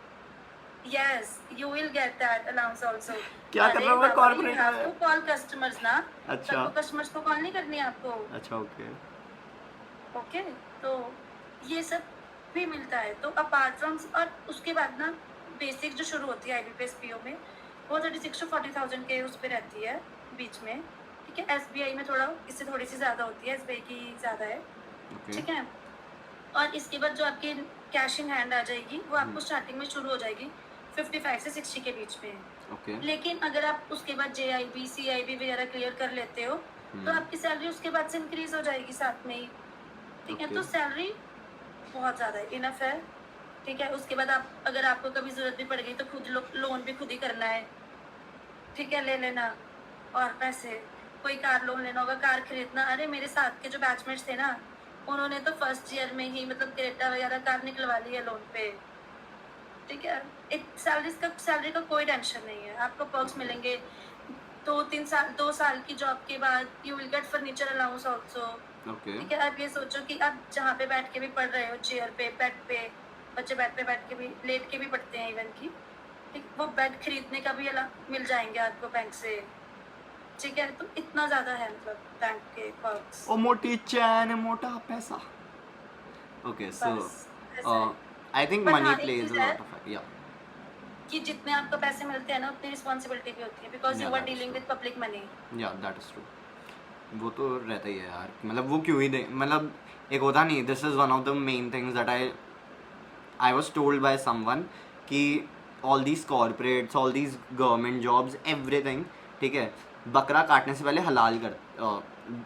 Yes, you will get that allowance also. क्या कर रहा हूँ मैं कॉर्पोरेट में? आपको कॉल कस्टमर्स ना, अच्छा, सबको कस्टमर्स को कॉल नहीं करनी है आपको। अच्छा, ओके, ओके, तो ये सब भी मिलता है। तो अपार्ट फ्रॉम, और उसके बाद ना बेसिक जो शुरू होती है आईबीपीएस पीओ में, वो 36 to 40,000 के उस पर रहती है बीच में, ठीक है। एसबीआई में थोड़ा इससे थोड़ी सी ज़्यादा होती है, एसबीआई की ज़्यादा है, ठीक है। और इसके बाद जो आपकी कैश इन हैंड आ जाएगी, वो आपको स्टार्टिंग में शुरू हो जाएगी 55 से 60 के बीच में। ओके। लेकिन अगर आप उसके बाद जेआईबी सीआईबी वगैरह क्लियर कर लेते हो, तो आपकी सैलरी उसके बाद से इंक्रीज हो जाएगी साथ में ही, ठीक है। तो सैलरी बहुत ज़्यादा इनफ है, ठीक है। उसके बाद आप, अगर आपको कभी ज़रूरत भी पड़ गई तो खुद लोन भी खुद ही करना है, ठीक है, ले लेना और पैसे। कोई कार लोन लेना होगा, कार खरीदना। अरे मेरे साथ के जो बैचमेट्स थे ना, उन्होंने तो फर्स्ट ईयर में ही मतलब क्रेटा वगैरह कार निकलवा ली है लोन पे। ठीक है, एक सैलरी का कोई टेंशन नहीं है, आपको पर्क्स मिलेंगे। 2 साल की जॉब के बाद you will get furniture allowance also. Okay. ठीक है, आप ये सोचो कि आप जहाँ पे बैठ के भी पढ़ रहे हो, चेयर पे, बेड पे, बच्चे बेड पे बैठ के भी, लेट के भी पढ़ते हैं इवन की, ठीक, वो बेड खरीदने का भी अलग मिल जाएंगे आपको बैंक से। ठीक है, तो इतना ज्यादा है मतलब बैंक के पर्क्स। ओ मोटी चैन मोटा पैसा। ओके, सो बस ऐसा है। आई थिंक बट मनी हाँ, एक प्लेज चीज अ है लॉट ऑफ, या कि जितने आपको पैसे मिलते हैं ना, उतनी रिस्पॉन्सिबिलिटी भी होती है, बिकॉज या you are that is dealing true, with public money. या दैट इज ट्रू। वो तो रहता ही है यार, मतलब वो क्यों ही दे, मतलब एक होता नहीं, this is one of the main things that I was told by someone कि all these corporates, all these government jobs, everything, ठीक है, बकरा काटने से पहले हलाल कर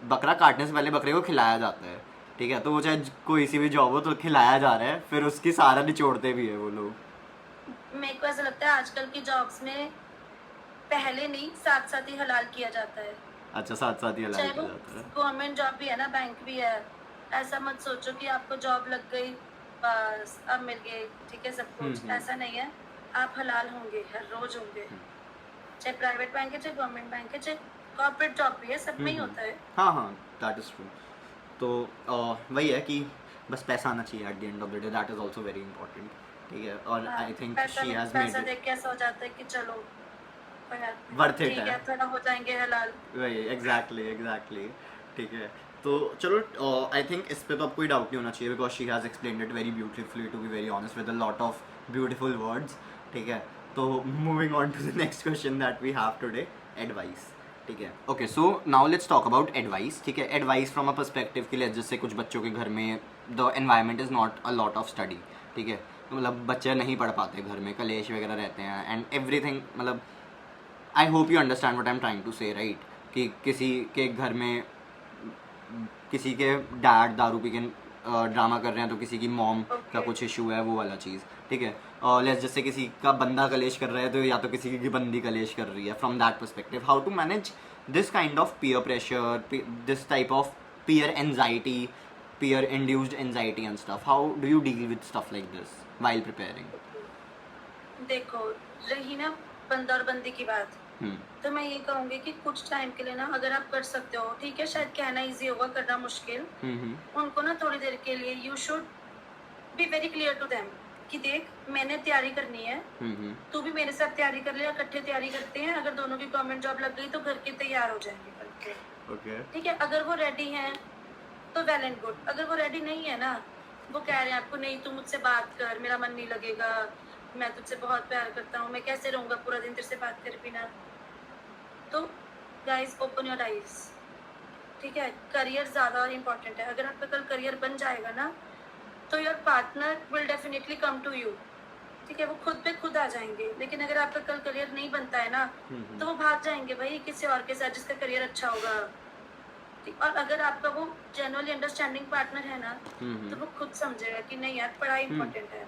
बकरा काटने से पहले बकरे को खिलाया जाता है। ठीक है, तो वो चाहे कोई सी भी जॉब हो तो खिलाया जा रहा है, फिर उसकी सारा निचोड़ते भी है वो लोग। मेरे को ऐसा लगता है आजकल की जॉब्स में पहले नहीं, साथ साथ ही हलाल किया जाता है। अच्छा, साथ साथ ही हलाल चाहे किया वो जाता है। गवर्नमेंट जॉब भी है ना, बैंक भी है। ऐसा मत सोचो कि आपको जॉब लग गई बस अब मिल गई, ठीक है सब कुछ, ऐसा नहीं है। आप हलाल होंगे, हर रोज होंगे, चाहे प्राइवेट बैंक है, चाहे गवर्नमेंट बैंक है, चाहे कॉर्पोरेट जॉब भी है, सब में ही होता है। हाँ हाँ, दैट इज़ ट्रू। तो वही है कि बस पैसा आना चाहिए eight the end of the day, that is also very important. ठीक है, और हाँ, आई थिंक पैसा शी हैज़ मेड पैसा इट देख के ऐसा हो जाता है कि चलो कोई बात नहीं, वर्थ इट ठीक है। है थोड़ा हो जाएंगे हलाल। वही, एग्जैक्टली। ठीक है, तो चलो, आई थिंक इस पे तो अब कोई डाउट नहीं होना चाहिए, because she has explained it very beautifully, to be very honest, with a lot of beautiful words. ठीक है, तो moving on to the next question that we have today, advice. ठीक है, okay, so now let's talk about advice. ठीक है, advice from a perspective के लिए, जैसे कुछ बच्चों के घर में the environment is not a lot of study. ठीक है, तो मतलब बच्चे नहीं पढ़ पाते, घर में कलेश वगैरह रहते हैं एंड एवरीथिंग, मतलब I hope you understand what I am trying to say, right? कि किसी के घर में किसी के डैड दारू पी के ड्रामा कर रहे हैं, तो किसी की मॉम का Okay. कुछ इशू है, वो वाला चीज़। ठीक है, लेट्स जैसे किसी का बंदा कलेश कर रहा है, तो या तो किसी की बंदी कलेश कर रही है। From that perspective, how to manage this kind of peer pressure, this type of peer anxiety, peer induced anxiety and stuff? How do you deal with stuff like this while preparing? देखो, रही ना बंदा और बंदी की बात, तो मैं ये कहूंगी कि कुछ टाइम के लिए ना, अगर आप कर सकते हो, ठीक है, शायद कहना इजी होगा, करना मुश्किल। उनको ना थोड़ी देर के लिए you should be very clear to them कि देख मैंने तैयारी करनी है, तू भी मेरे साथ तैयारी कर ले, इकट्ठे तैयारी करते हैं, अगर दोनों की गवर्नमेंट जॉब लग गई तो घर के तैयार हो जाएंगे करके। Okay. ठीक है, अगर वो रेडी हैं तो वेल एंड गुड। अगर वो रेडी नहीं है ना, वो कह रहे हैं आपको नहीं तू मुझसे बात कर, मेरा मन नहीं लगेगा, मैं तुझसे बहुत प्यार करता हूँ, मैं कैसे रहूँगा पूरा दिन तेरे से बात कर बिना, तो गाइस ओपन योर आइज। ठीक है, करियर ज़्यादा इंपॉर्टेंट है। अगर आपका कल करियर बन जाएगा ना, तो your partner will definitely come to you. ठीक है, वो खुद पे खुद आ जाएंगे। लेकिन अगर आपका कल करियर नहीं बनता है ना, तो वो भाग जाएंगे भाई किसी और के साथ जिसका करियर अच्छा होगा। ठीक, और अगर आपका वो जेन्युइनली अंडरस्टैंडिंग पार्टनर है ना, तो वो खुद समझेगा कि नहीं यार पढ़ाई इंपॉर्टेंट है।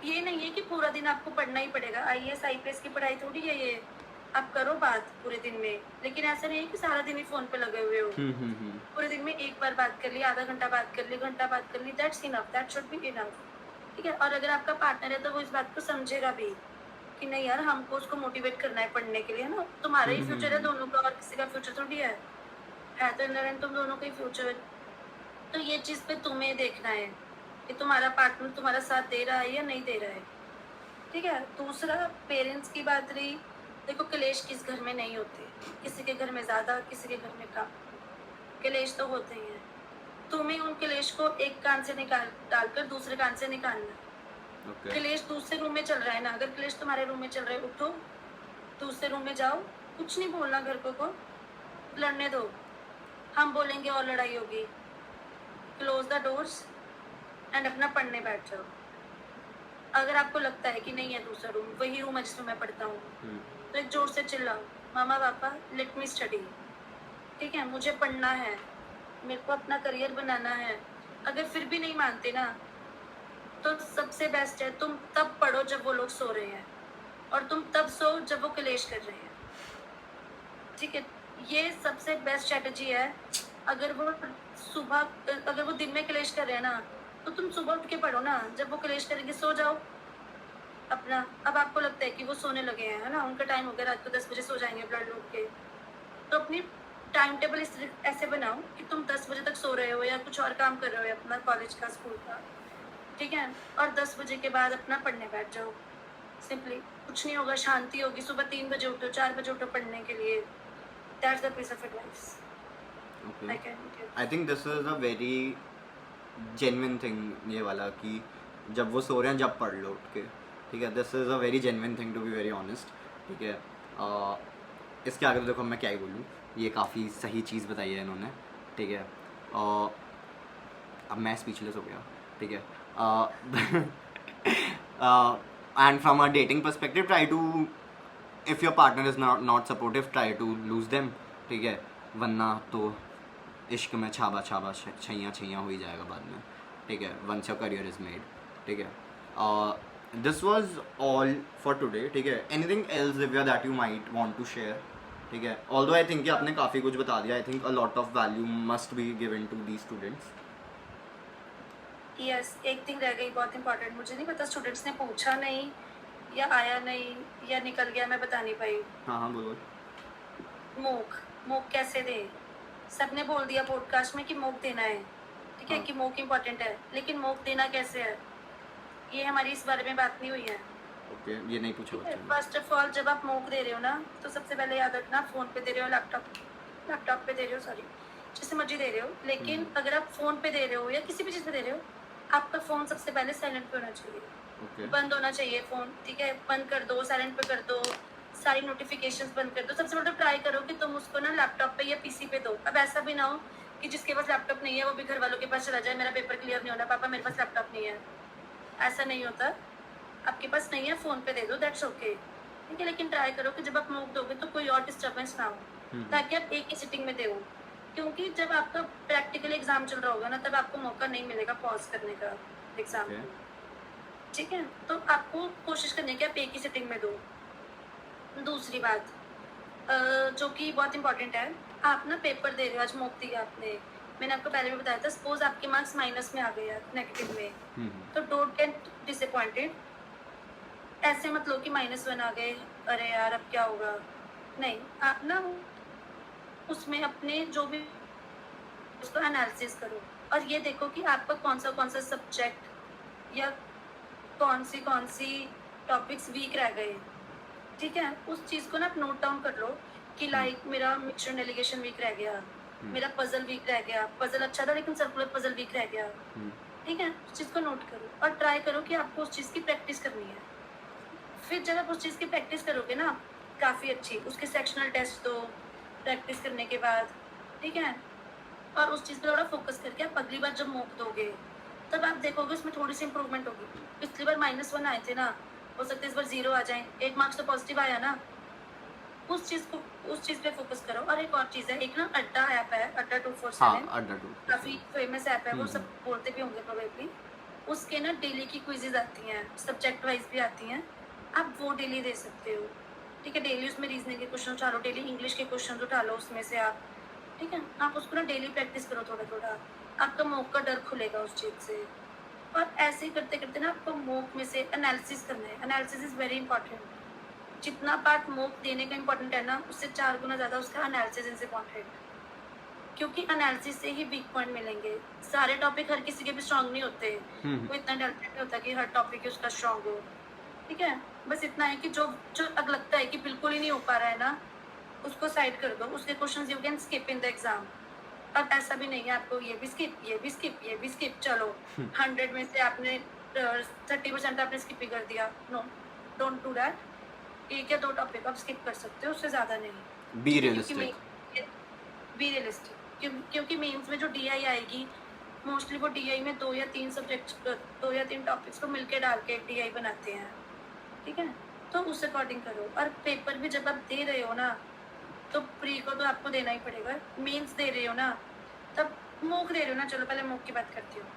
ये नहीं है कि पूरा दिन आपको पढ़ना ही पड़ेगा, आईएएस आईपीएस की पढ़ाई थोड़ी है ये। आप करो बात पूरे दिन में, लेकिन ऐसा नहीं है कि सारा दिन ही फोन पे लगे हुए हो। पूरे दिन में एक बार बात कर ली, आधा घंटा बात कर ली, घंटा बात कर ली, that's enough, that should be enough. ठीक है, और अगर आपका पार्टनर है तो वो इस बात को समझेगा भी कि नहीं यार हमको उसको मोटिवेट करना है पढ़ने के लिए ना, तुम्हारा ही फ्यूचर है दोनों का, और किसी का फ्यूचर थोड़ी है तो इन द एंड तुम दोनों का ही फ्यूचर है। तो ये चीज़ पे तुम्हें देखना है कि तुम्हारा पार्टनर तुम्हारा साथ दे रहा है या नहीं दे रहा है। ठीक है, दूसरा पेरेंट्स की बात रही, देखो क्लेश किस घर में नहीं होते, किसी के घर में ज़्यादा, किसी के घर में कम, क्लेश तो होते ही हैं। तुम्हें उन क्लेश को एक कान से निकाल डालकर दूसरे कान से निकालना। क्लेश दूसरे रूम में चल रहा है ना, अगर क्लेश तुम्हारे रूम में चल रहा है, उठो दूसरे रूम में जाओ, कुछ नहीं बोलना, घर को लड़ने दो, हम बोलेंगे और लड़ाई होगी। क्लोज द डोर्स एंड अपना पढ़ने बैठ जाओ। अगर आपको लगता है कि नहीं है दूसरा रूम वही रूम है जिसमें मैं पढ़ता हूँ, तो एक जोर से चिल्लाओ, मामा पापा लेट मी स्टडी। ठीक है, मुझे पढ़ना है, मेरे को अपना करियर बनाना है। अगर फिर भी नहीं मानते ना, तो सबसे बेस्ट है तुम तब पढ़ो जब वो लोग सो रहे हैं, और तुम तब सो जब वो क्लेश कर रहे हैं। ठीक है, ये सबसे बेस्ट स्ट्रेटजी है। अगर वो दिन में क्लेश कर रहे हैं ना, तो तुम सुबह उठ के पढ़ो ना। जब वो क्लेश करेंगे सो जाओ अपना। अब आपको लगता है कि वो सोने लगे हैं, है ना, उनका टाइम हो गया, रात को 10 बजे सो जाएंगे ब्लड उठ के, तो अपनी टाइम टेबल ऐसे बनाओ कि तुम 10 बजे तक सो रहे हो या कुछ और काम कर रहे हो अपना कॉलेज का, स्कूल का, ठीक है, और 10 बजे के बाद अपना पढ़ने बैठ जाओ। सिंपली कुछ नहीं होगा, शांति होगी। सुबह 3 बजे उठो, 4 बजे उठो पढ़ने के लिए। That's the piece of advice I can give. I think this is a very genuine thing ये वाला कि जब वो सो रहे हैं जब पढ़ लो उठ के, ठीक है। This is a very genuine thing to be very honest, ठीक है। इसके आगे तो देखो मैं क्या ही बोलूँ, ये काफ़ी सही चीज़ बताई है इन्होंने, ठीक है। अब मैं स्पीचलेस हो गया, ठीक है। And from a dating perspective, try to, if your partner is not supportive, try to lose them, ठीक है। वरना तो इश्क में छाबा छाबा छैया छैया हो ही जाएगा बाद में, ठीक है, once your career is made, ठीक है। This was all for today, ठीक है। Anything else Divya that you might want to share, ठीक है। ऑल्दो आई थिंक कि आपने काफ़ी कुछ बता दिया। I think a lot of value must be given to the students. Yes, एक थिंग रह गई बहुत इंपॉर्टेंट, मुझे नहीं पता स्टूडेंट्स ने पूछा नहीं या आया नहीं या निकल गया, मैं बता नहीं पाई। हाँ हाँ बोलो। मोक कैसे दे? सबने बोल दिया पॉडकास्ट में कि मोक देना है, ठीक है, हाँ। कि मोक इम्पोर्टेंट है, लेकिन मोक देना कैसे है, ये हमारी इस बारे में बात नहीं हुई है। ओके, ये नहीं पूछा बच्चों ने। फर्स्ट ऑफ ऑल, जब आप मोक दे रहे हो ना, तो सबसे पहले याद रखना, फ़ोन पे दे रहे हो, लैपटॉप पे दे रहे हो, सॉरी, जिससे मर्जी दे रहे हो, लेकिन अगर आप फ़ोन पे दे रहे हो या किसी भी चीज़ पे दे रहे हो, आपका फ़ोन सबसे पहले साइलेंट पे होना चाहिए। ओके। बंद होना चाहिए फ़ोन, ठीक है, बंद कर दो, साइलेंट पे कर दो, सारी नोटिफिकेशंस बंद कर दो। सबसे पहले ट्राई करो कि तुम उसको ना लैपटॉप पे या पीसी पे दो। अब ऐसा भी ना हो कि जिसके पास लैपटॉप नहीं है वो भी घर वालों के पास चला जाए, मेरा पेपर क्लियर नहीं होना पापा, मेरे पास लैपटॉप नहीं है। ऐसा नहीं होता। आपके पास नहीं है, फ़ोन पे दे दो, दैट्स ओके, ठीक है, लेकिन ट्राई करो कि जब आप मूव दोगे तो कोई और डिस्टर्बेंस ना हो, ताकि आप एक ही सिटिंग में दो। क्योंकि जब आपका प्रैक्टिकल एग्जाम चल रहा होगा ना, तब आपको मौका नहीं मिलेगा पॉज करने का एग्जाम को, ठीक है। तो आपको कोशिश करनी है कि आप एक ही सिटिंग में दो। दूसरी बात, जो कि बहुत इंपॉर्टेंट है, आप ना पेपर दे रहे हो, आज मॉक दिया आपने, मैंने आपको पहले भी बताया था, सपोज आपके मार्क्स माइनस में आ गए, नेगेटिव में, तो डोंट गेट डिसअपॉइंटेड। ऐसे मत लो कि -1 आ गए, अरे यार अब क्या होगा, नहीं, आप ना उसमें अपने जो भी उसको एनालिसिस करो और ये देखो कि आपका कौन सा सब्जेक्ट या कौन सी टॉपिक्स वीक रह गए, ठीक है। उस चीज़ को ना आप नोट डाउन कर लो कि लाइक मेरा मिक्सचर डेलीगेशन वीक रह गया, मेरा पजल वीक रह गया, पजल अच्छा था लेकिन सर्कुलर पजल वीक रह गया, ठीक है। उस चीज़ को नोट करो और ट्राई करो कि आपको उस चीज़ की प्रैक्टिस करनी है। फिर जब आप उस चीज़ की प्रैक्टिस करोगे ना काफ़ी अच्छी, उसके सेक्शनल टेस्ट दो प्रैक्टिस करने के बाद, ठीक है, और उस चीज़ पे थोड़ा फोकस करके आप अगली बार जब मॉक दोगे तब आप देखोगे उसमें थोड़ी सी इंप्रूवमेंट होगी। पिछली बार -1 आए थे ना, हो सकता है इस बार 0 आ जाए, 1 मार्क्स तो पॉजिटिव आया ना। उस चीज़ पे फोकस करो। और एक और चीज़ है, एक ना अड्डा ऐप है, अड्डा 247, हाँ, अड्डा 2 काफ़ी फेमस ऐप है, वो सब बोलते भी होंगे प्रोबेबली। उसके ना डेली की क्विजेज आती हैं, सब्जेक्ट वाइज भी आती हैं, आप वो डेली दे सकते हो, ठीक है। डेली उसमें रीजनिंग के क्वेश्चन उठा लो, डेली इंग्लिश के क्वेश्चन उठा लो उसमें से आप, ठीक है। आप उसको ना डेली प्रैक्टिस करो थोड़ा थोड़ा, आपका मॉक का डर खुलेगा उस चीज़ से। और ऐसे ही करते करते ना आपको मॉक में से एनालिसिस करना है। Analysis is very important. जितना पार्ट मॉक देने का इंपॉर्टेंट है ना, उससे 4 गुना ज़्यादा उसका एनालिसिस इज इम्पॉर्टेंट, क्योंकि एनालिसिस से ही वीक पॉइंट मिलेंगे। सारे टॉपिक हर किसी के भी स्ट्रांग नहीं होते, वो इतना टैलेंटेड नहीं होता कि हर टॉपिक ही उसका स्ट्रांग हो, ठीक है। बस इतना है कि जो जो अब लगता है कि बिल्कुल ही नहीं हो पा रहा है ना, उसको साइड कर दो, उसके questions you can skip in the exam. अब ऐसा भी नहीं है आपको ये भी स्किप, ये भी स्किप, ये भी स्किप, चलो 100 में से आपने 30% आपने स्किप ही कर दिया। No, don't do that. एक या 2 टॉपिक आप स्किप कर सकते हो, उससे ज़्यादा नहीं। Be realistic. बी रियलिस्टिक, क्योंकि मेंस में जो डीआई आएगी, मोस्टली वो डीआई में 2 या 3 सब्जेक्ट्स, 2 या 3 टॉपिक्स को मिलके डाल के एक डीआई बनाते हैं, ठीक है। तो उस अकॉर्डिंग करो। और पेपर भी जब आप दे रहे हो ना, तो प्री को तो आपको देना ही पड़ेगा, मेंस दे रहे हो ना, तब मॉक दे रहे हो ना, चलो पहले मॉक की बात करती हूँ।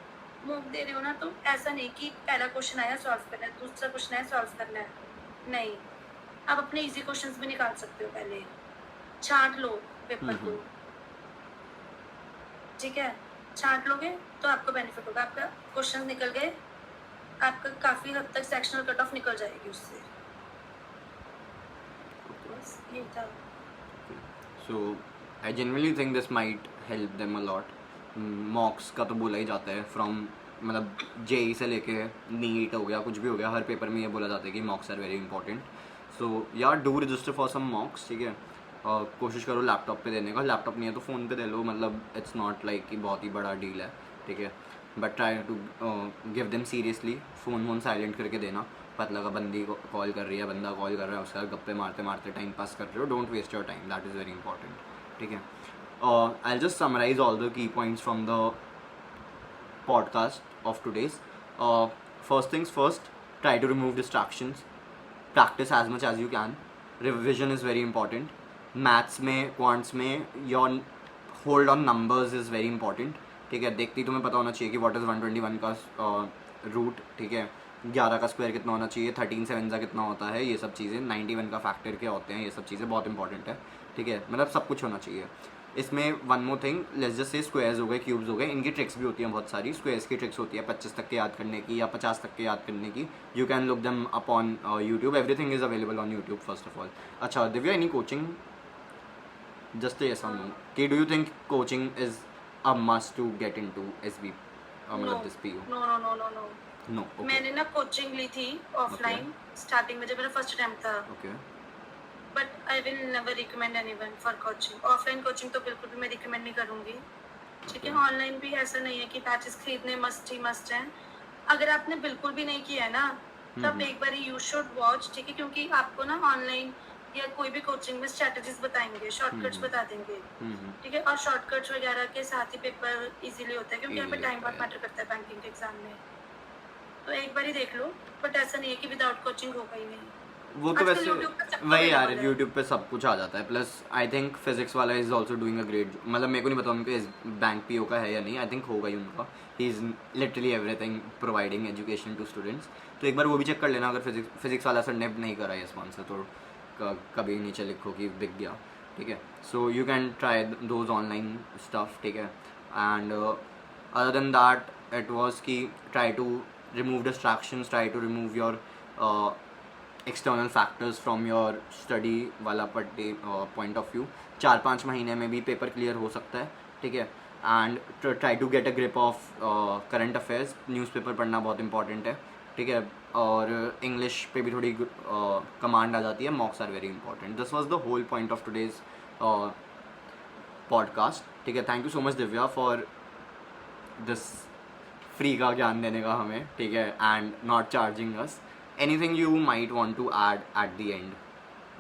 मॉक दे रहे हो ना, तो ऐसा नहीं कि पहला क्वेश्चन आया सॉल्व करना है, दूसरा क्वेश्चन आया सॉल्व करना है, नहीं। आप अपने इजी क्वेश्चंस भी निकाल सकते हो, पहले छांट लो पेपर को, ठीक है। छांट लोगे तो आपको बेनिफिट होगा, आपका क्वेश्चन निकल गए, आपका काफ़ी हद तक सेक्शनल कट ऑफ निकल जाएगी उससे। बस ये था। So I generally think this might help them a lot. Mocks का तो बोला ही जाता है फ्रॉम मतलब जेई से लेके नीट हो गया, कुछ भी हो गया, हर पेपर में ये बोला जाता है कि mocks are very important. So यार do register for some mocks, ठीक है। कोशिश करो लैपटॉप पे देने का, लैपटॉप नहीं है तो फ़ोन पे दे लो, मतलब इट्स नॉट लाइक कि बहुत ही बड़ा डील है, ठीक है। But try to give them seriously, phone silent करके देना। पता लगा बंदी को कॉल कर रही है, बंदा कॉल कर रहा है, उसका गप्पे मारते मारते टाइम पास कर रहे हो, don't waste your time, that is very important, ठीक है। I'll just summarize all the key points from the podcast of today's. First things first, try to remove distractions. Practice as much as you can. Revision is very important. Maths में, quants में, your hold on numbers is very important. ठीक है, देखते ही तुम्हें पता होना चाहिए कि what is 121 का रूट, ठीक है, 11 का स्क्वायर कितना होना चाहिए, 13 से 7 कितना होता है, ये सब चीज़ें, 91 का फैक्टर क्या होते हैं, ये सब चीज़ें बहुत इंपॉर्टेंट है, ठीक है। मतलब सब कुछ होना चाहिए इसमें। One more thing, let's just say squares हो गए, क्यूब्स हो गए, इनकी ट्रिक्स भी होती हैं बहुत सारी। स्क्वायर्स की ट्रिक्स होती है 25 तक के याद करने की या 50 तक के याद करने की। You can look them upon YouTube, everything is available on YouTube first of all. अच्छा Divya, any coaching? Just yes or no, कि do you think coaching is a must to get into SB, मतलब this PU? No no no no no no, मैंने ना coaching ली थी offline starting में, जब मेरा first attempt था, okay. But I will never recommend anyone for coaching. Offline coaching तो बिल्कुल भी मैं रिकमेंड नहीं करूँगी, ठीक है। ऑनलाइन भी ऐसा नहीं है कि बैचेस खरीदने मस्ट हैं। अगर आपने बिल्कुल भी नहीं किया है ना, तब एक बार यू शुड वॉच, ठीक है, क्योंकि आपको ना ऑनलाइन या कोई भी कोचिंग में स्ट्रेटजीज बताएंगे, शॉर्टकट्स बता देंगे, ठीक है। और शॉर्टकट्स वगैरह के साथ ही पेपर इजीली होता है, क्योंकि यहाँ पे टाइम बहुत मैटर करता है बैंकिंग के एग्जाम में। तो एक बार ही देख लो, बट ऐसा नहीं है कि विदाउट कोचिंग होगा ही नहीं। वो तो वैसे वही यार, यूट्यूब पे सब कुछ आ जाता है। प्लस आई थिंक फिजिक्स वाला is also doing a great, मतलब मेरे को नहीं पता उनके बैंक पीओ का है या नहीं, आई थिंक होगा ही उनका। He is literally everything providing education to students. तो एक बार वो भी चेक कर लेना, अगर फिजिक्स वाला सर ने नहीं करा है स्पॉन्सर तो कभी नीचे लिखो कि बिक गया, ठीक है। So you can try those online stuff, ठीक है। And other than that it was कि try to remove distractions, try to remove your external factors from your study वाला point of view। 4-5 महीने में भी पेपर क्लियर हो सकता है, ठीक है। And try to get a grip of current affairs, newspaper पढ़ना बहुत इंपॉर्टेंट है, ठीक है। और इंग्लिश पे भी थोड़ी कमांड आ जाती है, mocks are very important. This was the whole point of today's podcast, ठीक है। Thank you so much Divya for this free का ज्ञान देने का हमें, ठीक है, and not charging us. Anything you might want to add at the end,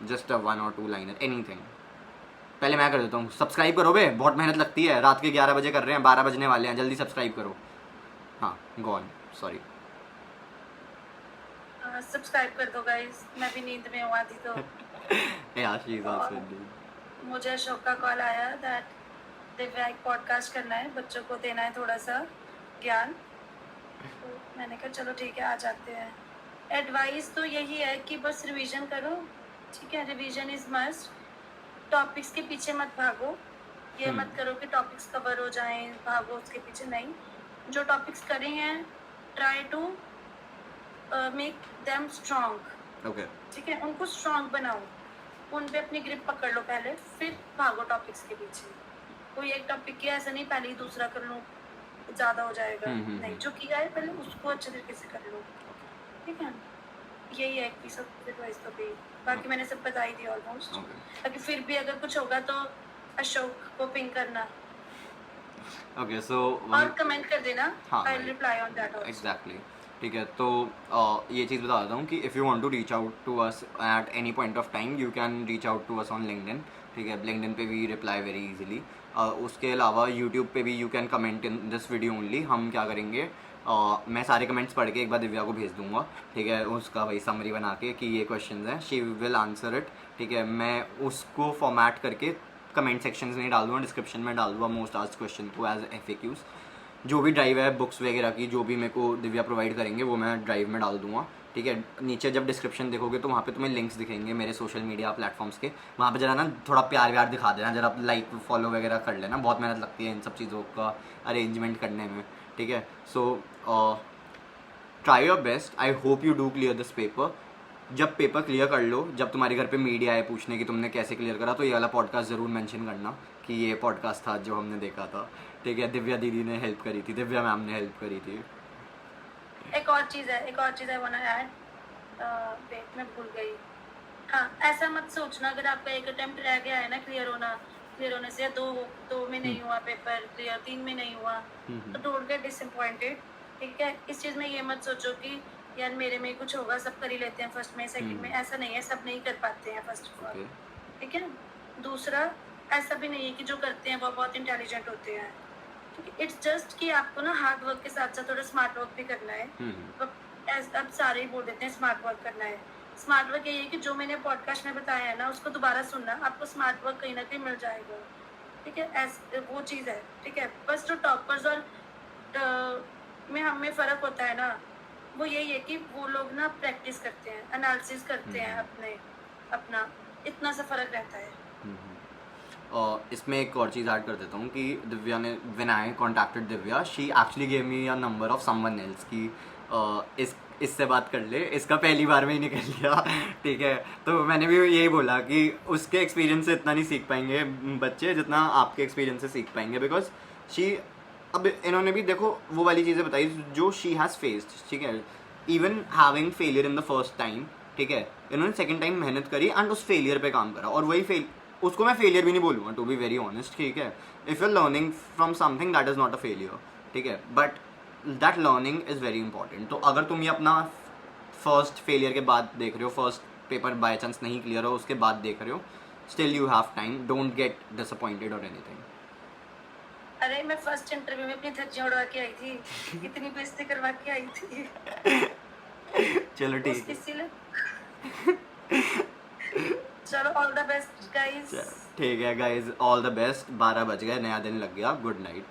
just a 1 or 2 liner, anything? पहले मैं कर देता हूँ। सब्सक्राइब करो बे, बहुत मेहनत लगती है, रात के 11 बजे कर रहे हैं, 12 बजने वाले हैं, जल्दी सब्सक्राइब करो। हाँ गो ऑन, सॉरी। सब्सक्राइब कर दो गाइस, मैं भी नींद में हूँ आधी तो। यार शी इज आल्सो। मुझे अशोक का कॉल आया दैट दिव्या एक पॉडकास्ट करना है, बच्चों को देना है थोड़ा सा ज्ञान, तो मैंने कहा चलो ठीक है आ जाते हैं। एडवाइस तो यही है कि बस रिवीजन करो, ठीक है, रिवीजन इज मस्ट। टॉपिक्स के पीछे मत भागो, ये मत करो कि टॉपिक्स कवर हो जाएं, भागो उसके पीछे, नहीं। जो टॉपिक्स करे हैं try to make them strong, okay, ठीक है, उनको स्ट्रॉन्ग बनाओ, उन पे अपनी ग्रिप पकड़ लो पहले, फिर भागो टॉपिक्स के पीछे। कोई एक टॉपिक किया ऐसा नहीं पहले ही दूसरा कर लो ज़्यादा हो जाएगा, नहीं, जो किया है पहले उसको अच्छे तरीके से कर लो, ठीक है। यही है एक पीस ऑफ एडवाइस तो भी, बाकी मैंने सब बता ही दिया ऑलमोस्ट। ताकि फिर भी अगर कुछ होगा तो अशोक को पिंग करना, ओके। सो और कमेंट कर देना, I will reply on that also. Exactly, ठीक है। तो ये चीज़ बता देता हूँ कि if you want to reach out to us at any point of time, you can reach out to us on LinkedIn, ठीक है। लिंक्डइन पे भी रिप्लाई वेरी इजीली। उसके अलावा यूट्यूब पे भी you can comment in this video only. हम क्या करेंगे, मैं सारे कमेंट्स पढ़ के एक बार दिव्या को भेज दूंगा, ठीक है, उसका वही समरी बना के कि ये क्वेश्चंस हैं, शी विल आंसर इट, ठीक है। मैं उसको फॉर्मेट करके कमेंट सेक्शंस में डाल दूँगा, डिस्क्रिप्शन में डाल दूँगा मोस्ट आस्क्ड क्वेश्चन को एज FAQs। जो भी ड्राइव है बुक्स वगैरह की, जो भी मेरे को दिव्या प्रोवाइड करेंगे वो मैं ड्राइव में डाल दूँगा, ठीक है। नीचे जब डिस्क्रिप्शन देखोगे तो वहाँ पे तुम्हें लिंक्स दिखेंगे मेरे सोशल मीडिया प्लेटफॉर्म्स के, वहाँ पे जरा ना थोड़ा प्यार व्यार दिखा देना, जरा लाइक फॉलो वगैरह कर लेना, बहुत मेहनत लगती है इन सब चीज़ों का अरेंजमेंट करने में, ठीक है। So try your best, I hope you do clear this paper. जब पेपर क्लियर कर लो, जब तुम्हारे घर पे मीडिया आए पूछने की तुमने कैसे क्लियर करा, तो ये वाला पॉडकास्ट ज़रूर मेंशन करना कि ये पॉडकास्ट था जो हमने देखा था, ठीक है। दिव्या दीदी ने हेल्प करी थी, दिव्या मैम ने हेल्प करी थी। एक और चीज़ I want to add, wait मैं भूल गई। हाँ, ऐसा मत सोचना अगर आपका एक अटेम्प्ट रह गया है ना क्लियर होने से, दो में नहीं हुआ पेपर क्लियर, 3 में नहीं हुआ, तो डोंट गेट डिसअपॉइंटेड, ठीक है। इस चीज़ में ये मत सोचो कि यार मेरे में कुछ होगा, सब कर ही लेते हैं फर्स्ट में सेकंड में, ऐसा नहीं है, सब नहीं कर पाते हैं फर्स्ट ऑफ ऑल, ठीक है। दूसरा, ऐसा भी नहीं है कि जो करते हैं वो बहुत इंटेलिजेंट होते हैं, ठीक है। इट्स जस्ट कि आपको ना हार्ड वर्क के साथ साथ थोड़ा स्मार्ट वर्क भी करना है। अब सारे ही बोल देते हैं स्मार्ट वर्क करना है, स्मार्ट वर्क यही है कि जो मैंने पॉडकास्ट में बताया है ना उसको दोबारा सुनना, आपको स्मार्ट वर्क कहीं ना कहीं मिल जाएगा, ठीक है। वो चीज़ है, ठीक है। बस जो टॉपर्स और में हम में फ़र्क होता है ना, वो यही है कि वो लोग ना प्रैक्टिस करते हैं, एनालिसिस करते हैं अपना, इतना सा फ़र्क रहता है। और इसमें एक और चीज़ ऐड कर देता हूँ कि दिव्या ने, when I contacted Divya, she actually gave me a number of someone else कि इससे बात कर ले, इसका पहली बार में ही निकल लिया, ठीक है। तो मैंने भी यही बोला कि उसके एक्सपीरियंस से इतना नहीं सीख पाएंगे बच्चे जितना आपके एक्सपीरियंस से सीख पाएंगे, बिकॉज शी, अब इन्होंने भी देखो वो वाली चीज़ें बताई जो शी हैज़ फेस्ड, ठीक है। Even having failure in the first time, ठीक है, इन्होंने सेकेंड टाइम मेहनत करी एंड उस फेलियर पे काम करा, और वही उसको मैं फेलियर भी नहीं बोलूँगा, टू बी वेरी ऑनेस्ट, ठीक है। If you are learning from something that is not a failure, ठीक है, but that learning is very important. तो अगर तुम ये अपना फर्स्ट फेलियर के बाद देख रहे हो, फर्स्ट पेपर बाय चांस नहीं क्लियर हो उसके बाद देख रहे हो, still you have time, don't get disappointed और एनीथिंग। अरे मैं फर्स्ट इंटरव्यू में अपनी धज्जियां उड़वा के आई थी, इतनी बेइज्जती करवा के आई थी। चलो ठीक है, इसीलिए चलो ऑल द बेस्ट गाइस। ठीक है गाइज, ऑल द बेस्ट। 12 बज गए, नया दिन लग गया, गुड नाइट।